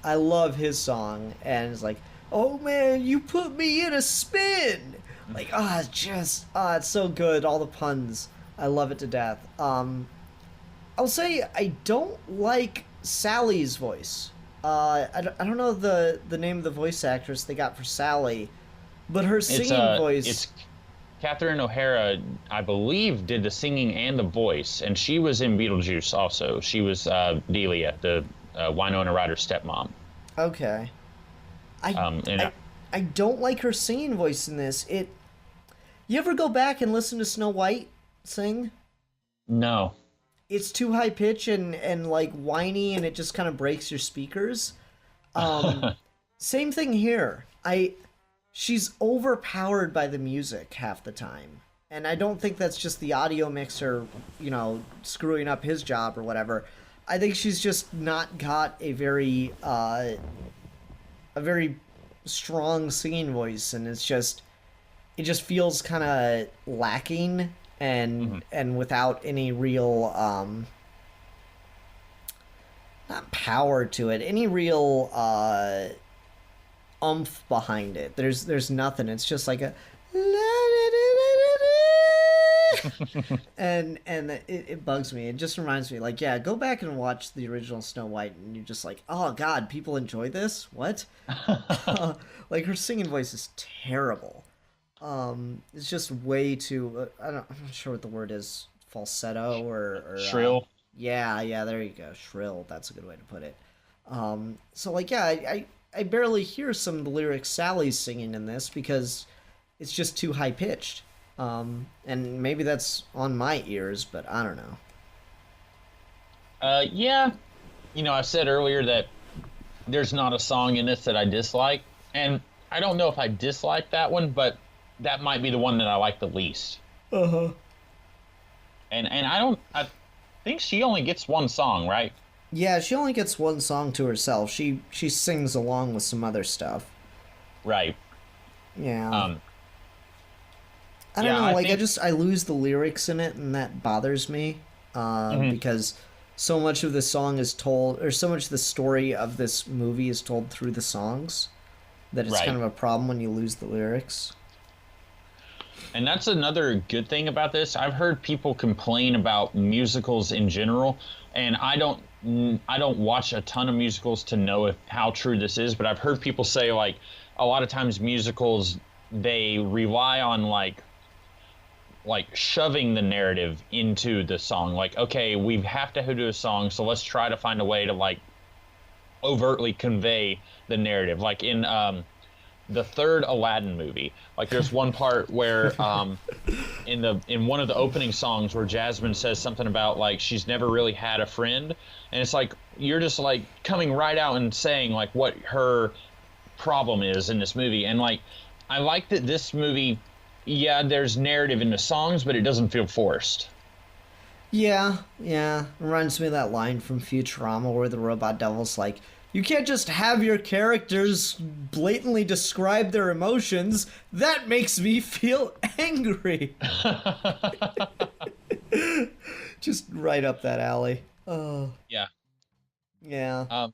I love his song, and it's like, oh man, you put me in a spin. Like, it's so good. All the puns, I love it to death. I'll say I don't like Sally's voice. I don't know the name of the voice actress they got for Sally, but her singing voice. It's Catherine O'Hara, I believe, did the singing and the voice, and she was in Beetlejuice also. She was Delia, the Winona Ryder's stepmom. Okay. I don't like her singing voice in this. You ever go back and listen to Snow White sing? No. It's too high pitch and like whiny, and it just kind of breaks your speakers. Same thing here. She's overpowered by the music half the time. And I don't think that's just the audio mixer, you know, screwing up his job or whatever. I think she's just not got a very strong singing voice, and it just feels kind of lacking and without any real not power to it, any real oomph behind it. There's nothing. It's just like a and it bugs me. It just reminds me, like, yeah, go back and watch the original Snow White, and you're just like, oh god, people enjoy this? What? Like, her singing voice is terrible. It's just way too I'm not sure what the word is, falsetto or shrill. Yeah, there you go, shrill. That's a good way to put it. So like, yeah, I barely hear some of the lyrics Sally's singing in this because it's just too high pitched. And maybe that's on my ears, but I don't know. Yeah, you know, I said earlier that there's not a song in this that I dislike, and I don't know if I dislike that one, but that might be the one that I like the least. And I think she only gets one song, right? Yeah, she only gets one song to herself. She sings along with some other stuff. Right. Yeah. I don't know, like, I lose the lyrics in it, and that bothers me, because so much of the song is told, or so much of the story of this movie is told through the songs, that it's kind of a problem when you lose the lyrics. And that's another good thing about this. I've heard people complain about musicals in general, and I don't watch a ton of musicals to know how true this is, but I've heard people say, like, a lot of times musicals, they rely on like shoving the narrative into the song. Like, okay, we have to do a song, so let's try to find a way to like overtly convey the narrative. Like in the third Aladdin movie, like there's one part where in one of the opening songs where Jasmine says something about like she's never really had a friend, and it's like you're just like coming right out and saying like what her problem is in this movie. And like I like that this movie, yeah, there's narrative in the songs, but it doesn't feel forced. Yeah. Reminds me of that line from Futurama where the robot devil's like, you can't just have your characters blatantly describe their emotions. That makes me feel angry. Just right up that alley. Oh. Yeah. Yeah.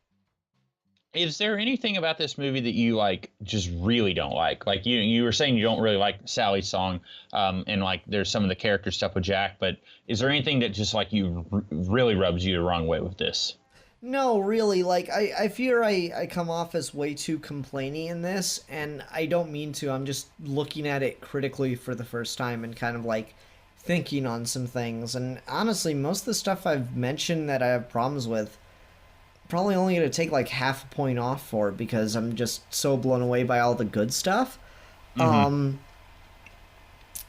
Is there anything about this movie that you like just really don't like? Like you were saying you don't really like Sally's song, and like there's some of the character stuff with Jack, but is there anything that just like really rubs you the wrong way with this? No, really. Like I fear I come off as way too complainy in this, and I don't mean to. I'm just looking at it critically for the first time and kind of like thinking on some things. And honestly, most of the stuff I've mentioned that I have problems with, probably only going to take like half a point off for, because I'm just so blown away by all the good stuff.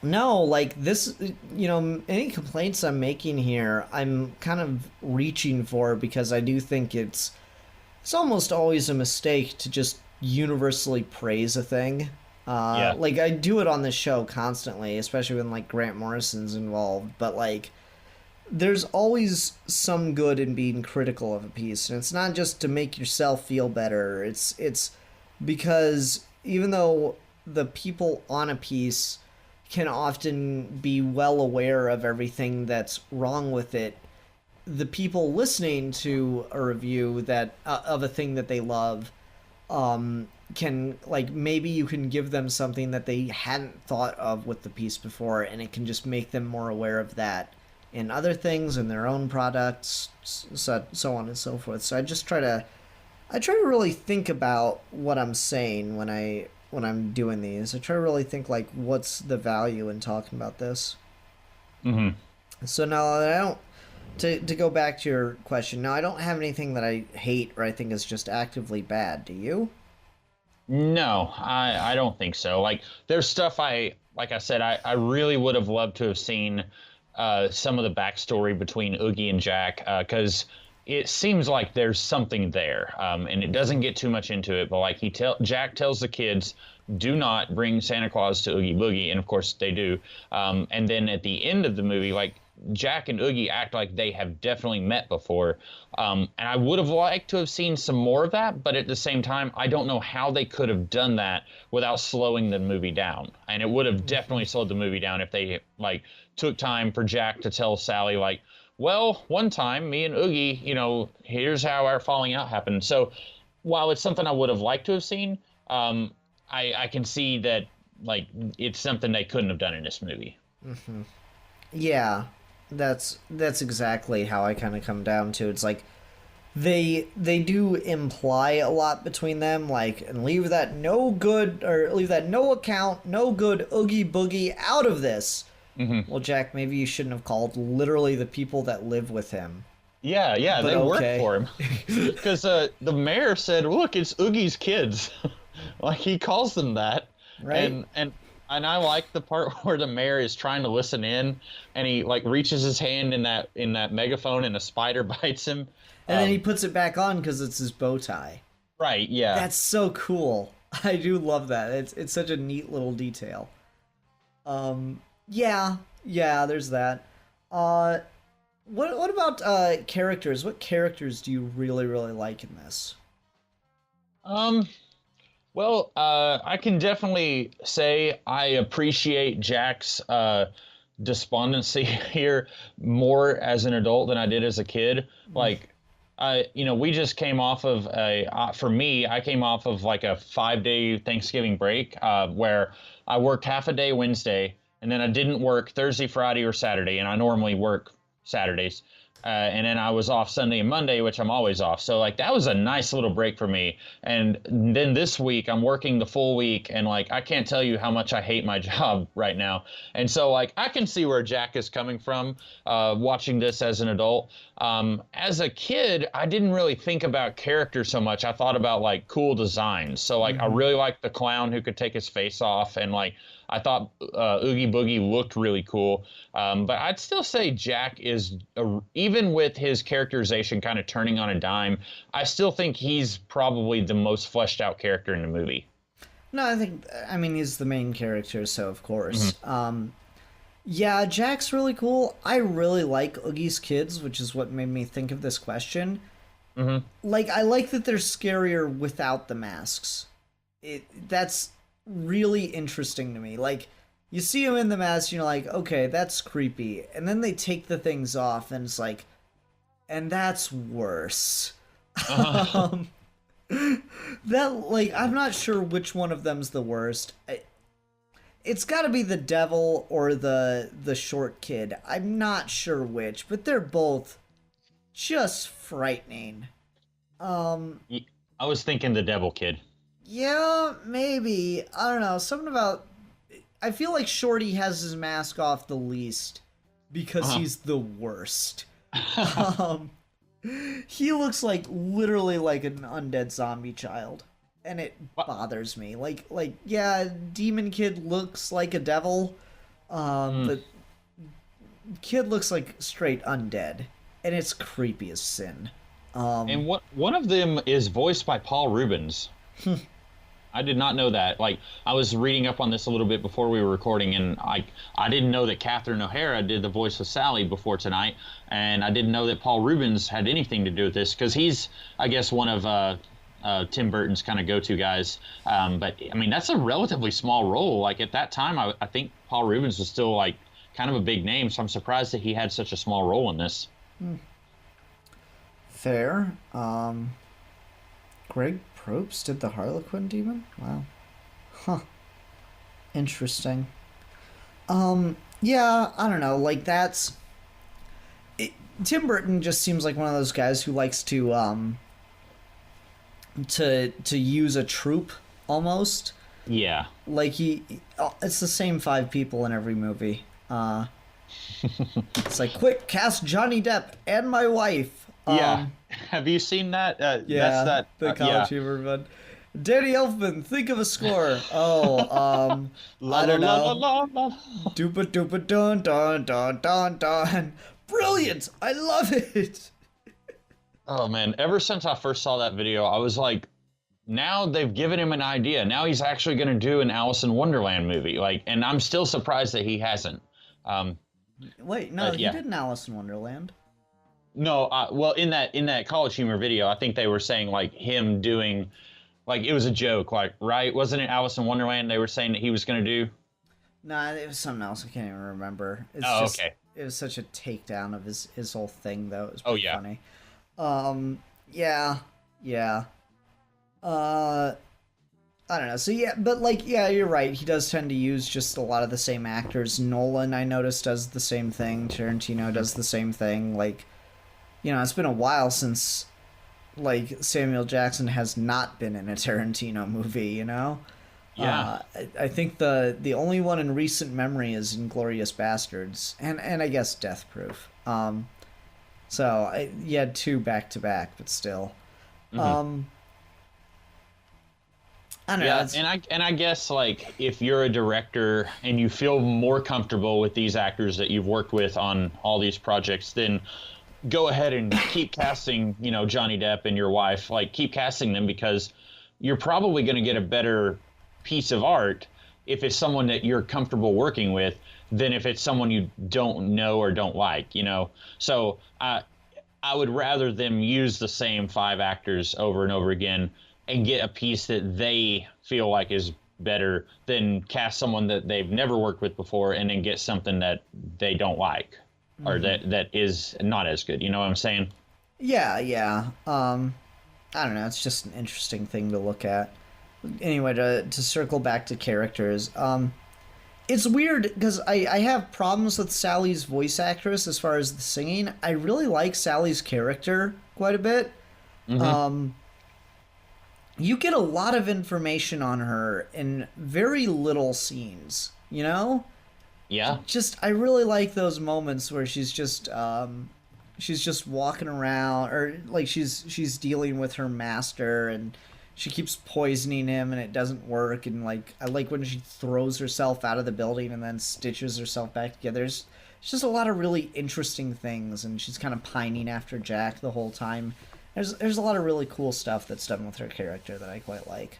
No, like this, you know, any complaints I'm making here, I'm kind of reaching for, because I do think it's it's almost always a mistake to just universally praise a thing. Yeah. Like I do it on this show constantly, especially when like Grant Morrison's involved, but like there's always some good in being critical of a piece, and it's not just to make yourself feel better. It's because even though the people on a piece can often be well aware of everything that's wrong with it, the people listening to a review that of a thing that they love can, like, maybe you can give them something that they hadn't thought of with the piece before, and it can just make them more aware of that in other things, in their own products, so on and so forth. So I try to really think about what I'm saying when I'm doing these. I try to really think, like, what's the value in talking about this. Mm-hmm. So now I don't, to go back to your question, now I don't have anything that I hate or I think is just actively bad. Do you? No, I don't think so. Like, there's stuff like I said, I really would have loved to have seen some of the backstory between Oogie and Jack, because it seems like there's something there, and it doesn't get too much into it, but like Jack tells the kids, do not bring Santa Claus to Oogie Boogie, and of course they do. And then at the end of the movie, like, Jack and Oogie act like they have definitely met before. And I would have liked to have seen some more of that, but at the same time, I don't know how they could have done that without slowing the movie down. And it would have definitely slowed the movie down if they, like, took time for Jack to tell Sally, like, well, one time, me and Oogie, here's how our falling out happened. So while it's something I would have liked to have seen, I can see that, like, it's something they couldn't have done in this movie. Mm-hmm. Yeah. That's exactly how I kind of come down to. It's like they do imply a lot between them, like, and leave that no account, no good Oogie Boogie out of this. Mm-hmm. Well, Jack, maybe you shouldn't have called literally the people that live with him. Yeah, But they okay. work for him. Because the mayor said, look, it's Oogie's kids. Like, he calls them that. Right. And I like the part where the mayor is trying to listen in, and he, like, reaches his hand in that megaphone, and a spider bites him. And then he puts it back on because it's his bow tie. Right, yeah. That's so cool. I do love that. It's such a neat little detail. Yeah, there's that. What about characters? What characters do you really, really like in this? Well, I can definitely say I appreciate Jack's despondency here more as an adult than I did as a kid. Like, we just came off of for me, I came off of like a 5-day Thanksgiving break where I worked half a day Wednesday, and then I didn't work Thursday, Friday, or Saturday, and I normally work Saturdays. And then I was off Sunday and Monday, which I'm always off. So, like, that was a nice little break for me. And then this week, I'm working the full week, and, like, I can't tell you how much I hate my job right now. And so, like, I can see where Jack is coming from watching this as an adult. As a kid, I didn't really think about character so much. I thought about, like, cool designs. So, like, I really liked the clown who could take his face off, and, like, I thought Oogie Boogie looked really cool. But I'd still say Jack is, even with his characterization kind of turning on a dime, I still think he's probably the most fleshed out character in the movie. No, I mean, he's the main character, so of course. Mm-hmm. Yeah, Jack's really cool. I really like Oogie's kids, which is what made me think of this question. Mm-hmm. Like, I like that they're scarier without the masks. That's really interesting to me. Like, you see them in the mask, you're like, okay, that's creepy. And then they take the things off, and it's like, and that's worse. Uh-huh. That, like, I'm not sure which one of them's the worst. It's got to be the devil or the short kid. I'm not sure which, but they're both just frightening. I was thinking the devil kid. Yeah, maybe. I don't know. Something about... I feel like Shorty has his mask off the least because he's the worst. He looks like literally like an undead zombie child, and it bothers me. Like yeah, Demon Kid looks like a devil, but Kid looks like straight undead, and it's creepy as sin. And one of them is voiced by Paul Rubens. I did not know that. Like, I was reading up on this a little bit before we were recording, and I didn't know that Catherine O'Hara did the voice of Sally before tonight, and I didn't know that Paul Rubens had anything to do with this, because he's, I guess, one of Tim Burton's kind of go-to guys. But, I mean, that's a relatively small role. Like, at that time, I think Paul Rubens was still, like, kind of a big name, so I'm surprised that he had such a small role in this. Fair. Greg Probst did the Harlequin demon? Wow. Huh. Interesting. Yeah, I don't know, like, that's... Tim Burton just seems like one of those guys who likes to use a troupe, almost. Yeah. Like, it's the same 5 people in every movie. It's like, quick, cast Johnny Depp and my wife. Yeah. Have you seen that? Yeah, that's the college humor one. Danny Elfman, think of a score. I don't know. Doopa doopa dun dun dun dun dun. Brilliant! I love it. Oh man, ever since I first saw that video, I was like, now they've given him an idea. Now he's actually going to do an Alice in Wonderland movie. Like, and I'm still surprised that he hasn't. Wait, no, he did an Alice in Wonderland. No, well, in that college humor video, I think they were saying like him doing, like, it was a joke, like, right? Wasn't it Alice in Wonderland they were saying that he was going to do? Nah, it was something else. I can't even remember. It's okay. It was such a takedown of his whole thing, though. It was pretty funny. Yeah. I don't know. So yeah, but like, yeah, you're right. He does tend to use just a lot of the same actors. Nolan, I noticed, does the same thing. Tarantino does the same thing. Like, you know, it's been a while since, like, Samuel Jackson has not been in a Tarantino movie, you know? Yeah. I think the only one in recent memory is Inglourious Bastards, and I guess Death Proof. So you had 2 back-to-back, but still. Mm-hmm. I don't know. Yeah, and I guess, like, if you're a director and you feel more comfortable with these actors that you've worked with on all these projects, then go ahead and keep casting, you know, Johnny Depp and your wife. Like, keep casting them, because you're probably going to get a better piece of art if it's someone that you're comfortable working with than if it's someone you don't know or don't like, you know. So I would rather them use the same 5 actors over and over again and get a piece that they feel like is better than cast someone that they've never worked with before and then get something that they don't like, or that is not as good. You know what I'm saying? Yeah. I don't know. It's just an interesting thing to look at. Anyway, to circle back to characters, it's weird because I have problems with Sally's voice actress as far as the singing. I really like Sally's character quite a bit. You get a lot of information on her in very little scenes, you know? Yeah. I really like those moments where she's just walking around, or like she's dealing with her master, and she keeps poisoning him and it doesn't work, and like I like when she throws herself out of the building and then stitches herself back together. It's just a lot of really interesting things, and she's kind of pining after Jack the whole time. There's a lot of really cool stuff that's done with her character that I quite like.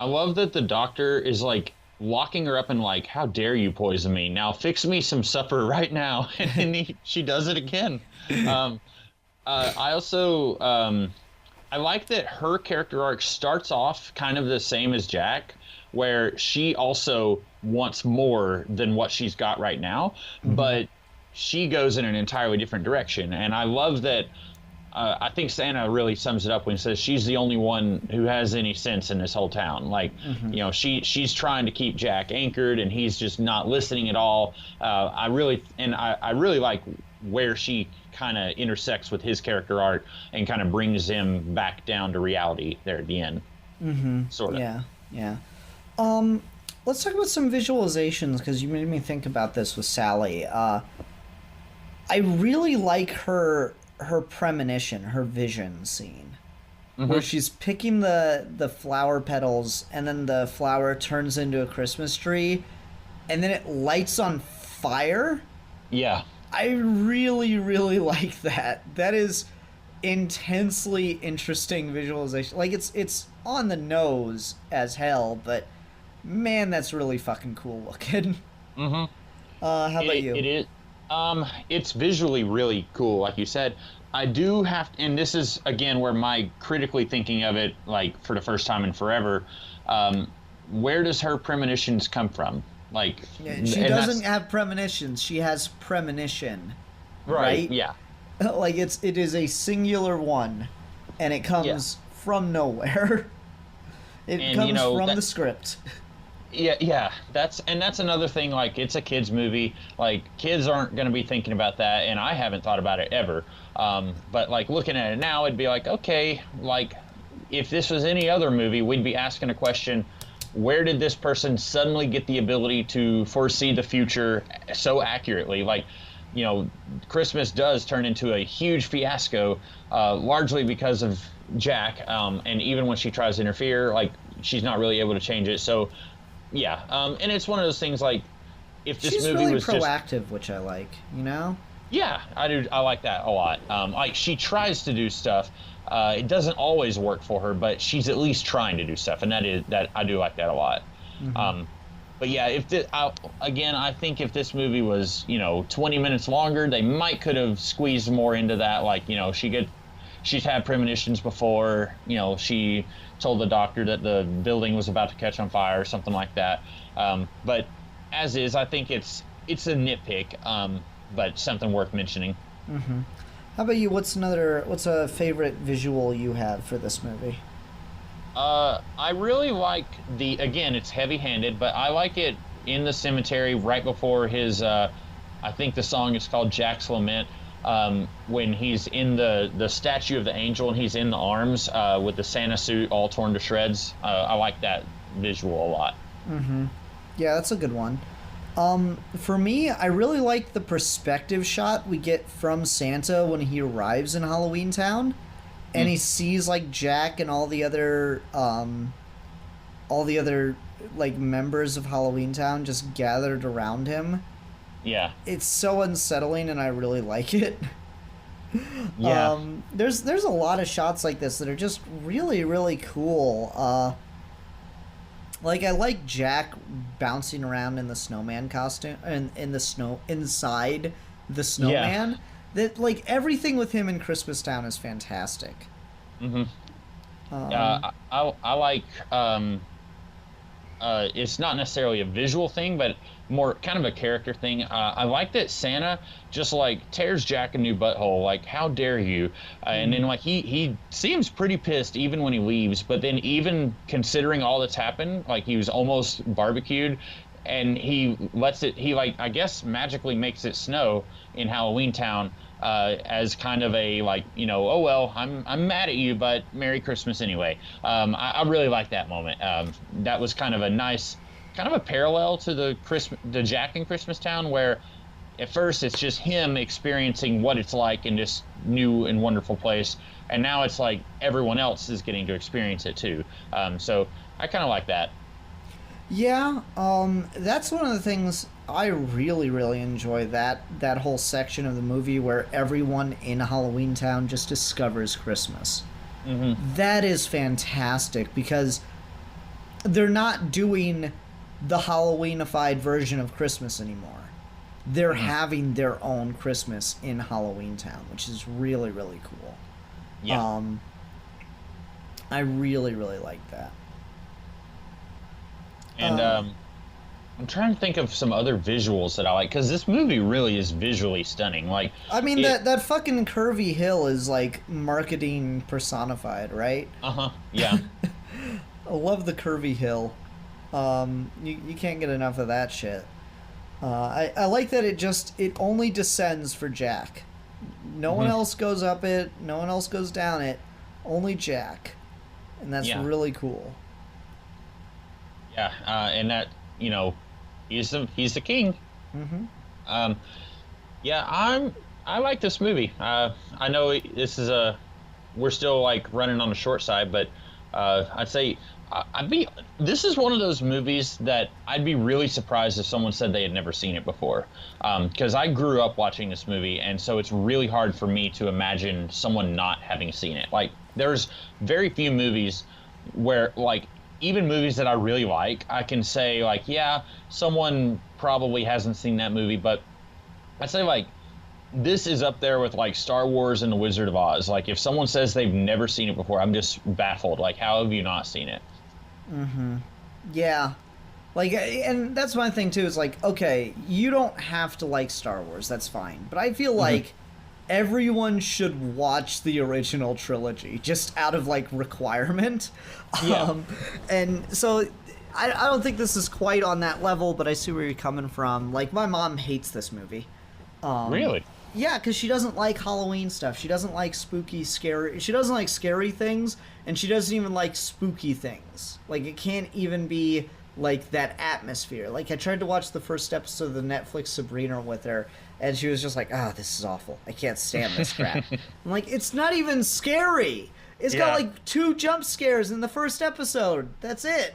I love that the doctor is like locking her up and like, how dare you poison me? Now fix me some supper right now. And then she does it again. I also I like that her character arc starts off kind of the same as Jack, where she also wants more than what she's got right now, but she goes in an entirely different direction. And I love that. I think Santa really sums it up when he says she's the only one who has any sense in this whole town. Like, you know, she's trying to keep Jack anchored, and he's just not listening at all. I really like where she kind of intersects with his character arc and kind of brings him back down to reality there at the end. Sort of. Yeah. Let's talk about some visualizations, because you made me think about this with Sally. I really like her premonition, her vision scene, where she's picking the flower petals, and then the flower turns into a Christmas tree, and then it lights on fire. Yeah. I really, really like that. That is, intensely interesting visualization. Like it's on the nose as hell, but man, that's really fucking cool looking. Mm-hmm. How about you? It is. It's visually really cool, like you said. I do have, and this is again where my critically thinking of it, like for the first time in forever. Where does her premonitions come from? Like, Yeah, she doesn't have premonitions. She has premonition. Right? Yeah. Like it is a singular one, and it comes from nowhere. It comes from the script. Yeah. That's another thing. Like, it's a kids movie. Like, kids aren't going to be thinking about that, and I haven't thought about it ever. But like looking at it now, it'd be like, okay, like if this was any other movie, we'd be asking a question: where did this person suddenly get the ability to foresee the future so accurately? Like, Christmas does turn into a huge fiasco, largely because of Jack. And even when she tries to interfere, like, she's not really able to change it. So, yeah. And it's one of those things, like, if this She's movie really was proactive, which I like, Yeah, I do. I like that a lot. Like, she tries to do stuff. It doesn't always work for her, but she's at least trying to do stuff, and that I do like that a lot. Mm-hmm. But yeah, I think if this movie was 20 minutes longer, they might could have squeezed more into that. Like, she's had premonitions before. She told the doctor that the building was about to catch on fire or something like that. But as is, I think it's a nitpick, but something worth mentioning. Mm-hmm. How about you? What's a favorite visual you have for this movie? I really like again, it's heavy-handed, but I like it in the cemetery right before his, I think the song is called Jack's Lament, when he's in the statue of the angel and he's in the arms with the Santa suit all torn to shreds. I like that visual a lot. Mm-hmm. Yeah, that's a good one. For me, I really like the perspective shot we get from Santa when he arrives in Halloween Town, and he sees like Jack and all the other like members of Halloween Town just gathered around him. Yeah. It's so unsettling, and I really like it. Yeah. There's a lot of shots like this that are just really, really cool. Like, I like Jack bouncing around in the snowman costume and in the snow inside the snowman. Yeah. That, like, everything with him in Christmas Town is fantastic. Mm-hmm. I like it's not necessarily a visual thing, but more kind of a character thing. I like that Santa just like tears Jack a new butthole. Like, how dare you? And then like he seems pretty pissed even when he leaves. But then even considering all that's happened, like he was almost barbecued, and he lets it. He like I guess magically makes it snow in Halloween Town. As kind of a like, oh well, I'm mad at you, but Merry Christmas anyway. I really like that moment. That was kind of a nice, kind of a parallel to the Jack in Christmas Town, where at first it's just him experiencing what it's like in this new and wonderful place, and now it's like everyone else is getting to experience it too. So I kind of like that. Yeah, that's one of the things I really, really enjoy, that whole section of the movie where everyone in Halloween Town just discovers Christmas. Mm-hmm. That is fantastic, because they're not doing the Halloweenified version of Christmas anymore. They're having their own Christmas in Halloween Town, which is really, really cool. Yeah. I really, really like that. And I'm trying to think of some other visuals that I like, because this movie really is visually stunning. Like, I mean, that fucking curvy hill is like marketing personified, right? Yeah. I love the curvy hill. You can't get enough of that shit. I like that it only descends for Jack. No one else goes up it. No one else goes down it. Only Jack, and that's really cool. Yeah, and that he's the king. Mm-hmm. Yeah, I like this movie. I know this is we're still like running on the short side, but I'd say this is one of those movies that I'd be really surprised if someone said they had never seen it before. Because I grew up watching this movie, and so it's really hard for me to imagine someone not having seen it. Like, there's very few movies where, like, even movies that I really like, I can say, like, yeah, someone probably hasn't seen that movie, but I'd say, like, this is up there with, like, Star Wars and The Wizard of Oz. Like, if someone says they've never seen it before, I'm just baffled. Like, how have you not seen it? Mm-hmm. Yeah. Like, and that's my thing, too, is, like, okay, you don't have to like Star Wars, that's fine. But I feel like everyone should watch the original trilogy, just out of, like, requirement. Yeah. And so I don't think this is quite on that level, but I see where you're coming from. Like, my mom hates this movie. Really? Yeah, because she doesn't like Halloween stuff. She doesn't like spooky, scary... She doesn't like scary things, and she doesn't even like spooky things. Like, it can't even be, like, that atmosphere. Like, I tried to watch the first episode of the Netflix Sabrina with her, and she was just like, this is awful. I can't stand this crap. I'm like, it's not even scary! It's got, like, 2 jump scares in the first episode. That's it!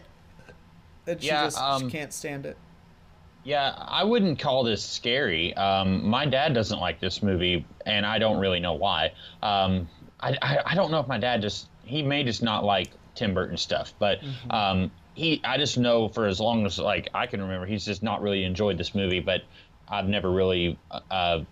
And she she can't stand it. Yeah, I wouldn't call this scary. My dad doesn't like this movie, and I don't really know why. I don't know if my dad he may just not like Tim Burton stuff, but I just know for as long as, like, I can remember, he's just not really enjoyed this movie, but I've never really,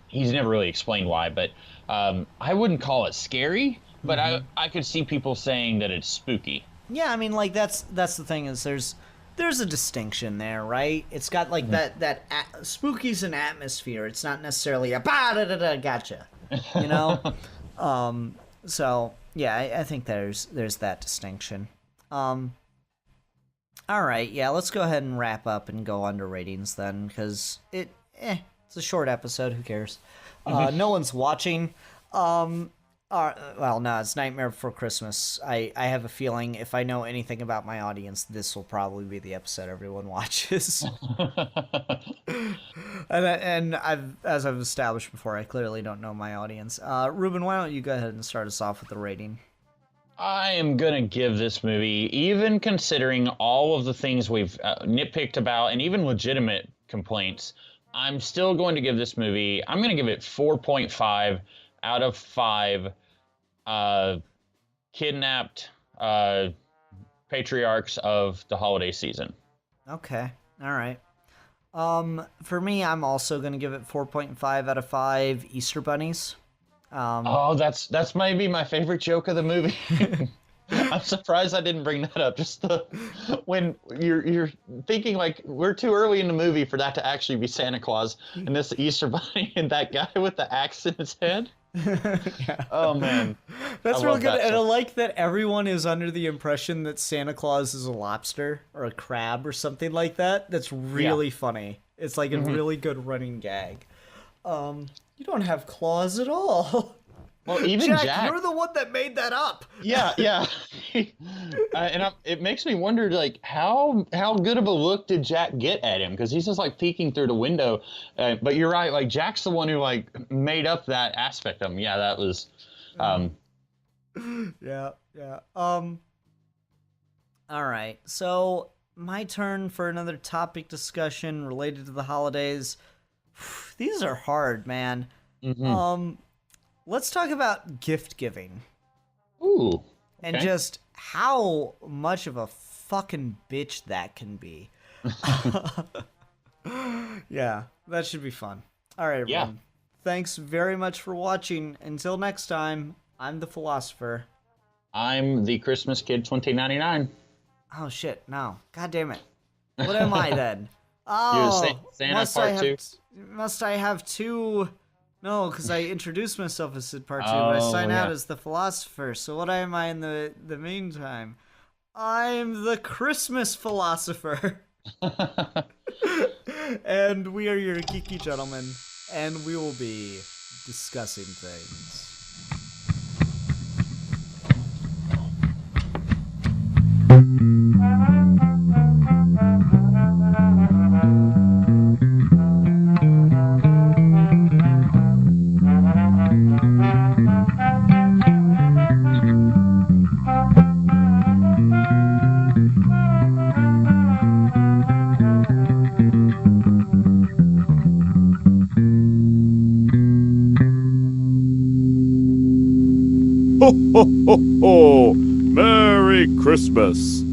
he's never really explained why, but I wouldn't call it scary, but I could see people saying that it's spooky. Yeah, I mean, like, that's the thing, is there's a distinction there, right? It's got, like, that spooky's an atmosphere. It's not necessarily a gotcha, you know? So yeah, I think there's that distinction. All right, yeah, let's go ahead and wrap up and go under ratings then, because it's a short episode. Who cares? No one's watching. Well, no, it's Nightmare Before Christmas. I have a feeling, if I know anything about my audience, this will probably be the episode everyone watches. and as I've established before, I clearly don't know my audience. Ruben, why don't you go ahead and start us off with the rating? I am going to give this movie, even considering all of the things we've nitpicked about and even legitimate complaints, I'm still going to give this movie, I'm going to give it 4.5 out of 5 kidnapped patriarchs of the holiday season. Okay, all right. For me, I'm also going to give it 4.5 out of 5 Easter bunnies. That's maybe my favorite joke of the movie. I'm surprised I didn't bring that up. Just when you're thinking, like, we're too early in the movie for that to actually be Santa Claus and this Easter bunny and that guy with the axe in his head. Yeah. Oh man, that's real good. And I like that everyone is under the impression that Santa Claus is a lobster or a crab or something like that. That's really funny. It's like a really good running gag. You don't have claws at all. Well, even Jack, you're the one that made that up. Yeah. It makes me wonder, like, how good of a look did Jack get at him? Because he's just, like, peeking through the window. But you're right, like, Jack's the one who, like, made up that aspect of him. Yeah, that was. Yeah. All right, so my turn for another topic discussion related to the holidays. These are hard, man. Let's talk about gift giving. Ooh. Okay. And just how much of a fucking bitch that can be. Yeah, that should be fun. All right, everyone. Yeah. Thanks very much for watching. Until next time, I'm the Philosopher. I'm the Christmas Kid 2099. Oh, shit, no. God damn it. What am I then? Oh, You're Santa Part 2? Must I have 2... No, because I introduced myself as Sid Part 2, but I sign out as the Philosopher. So what am I in the meantime? I'm the Christmas Philosopher. And we are your geeky gentlemen, and we will be discussing things. ho, ho! Merry Christmas!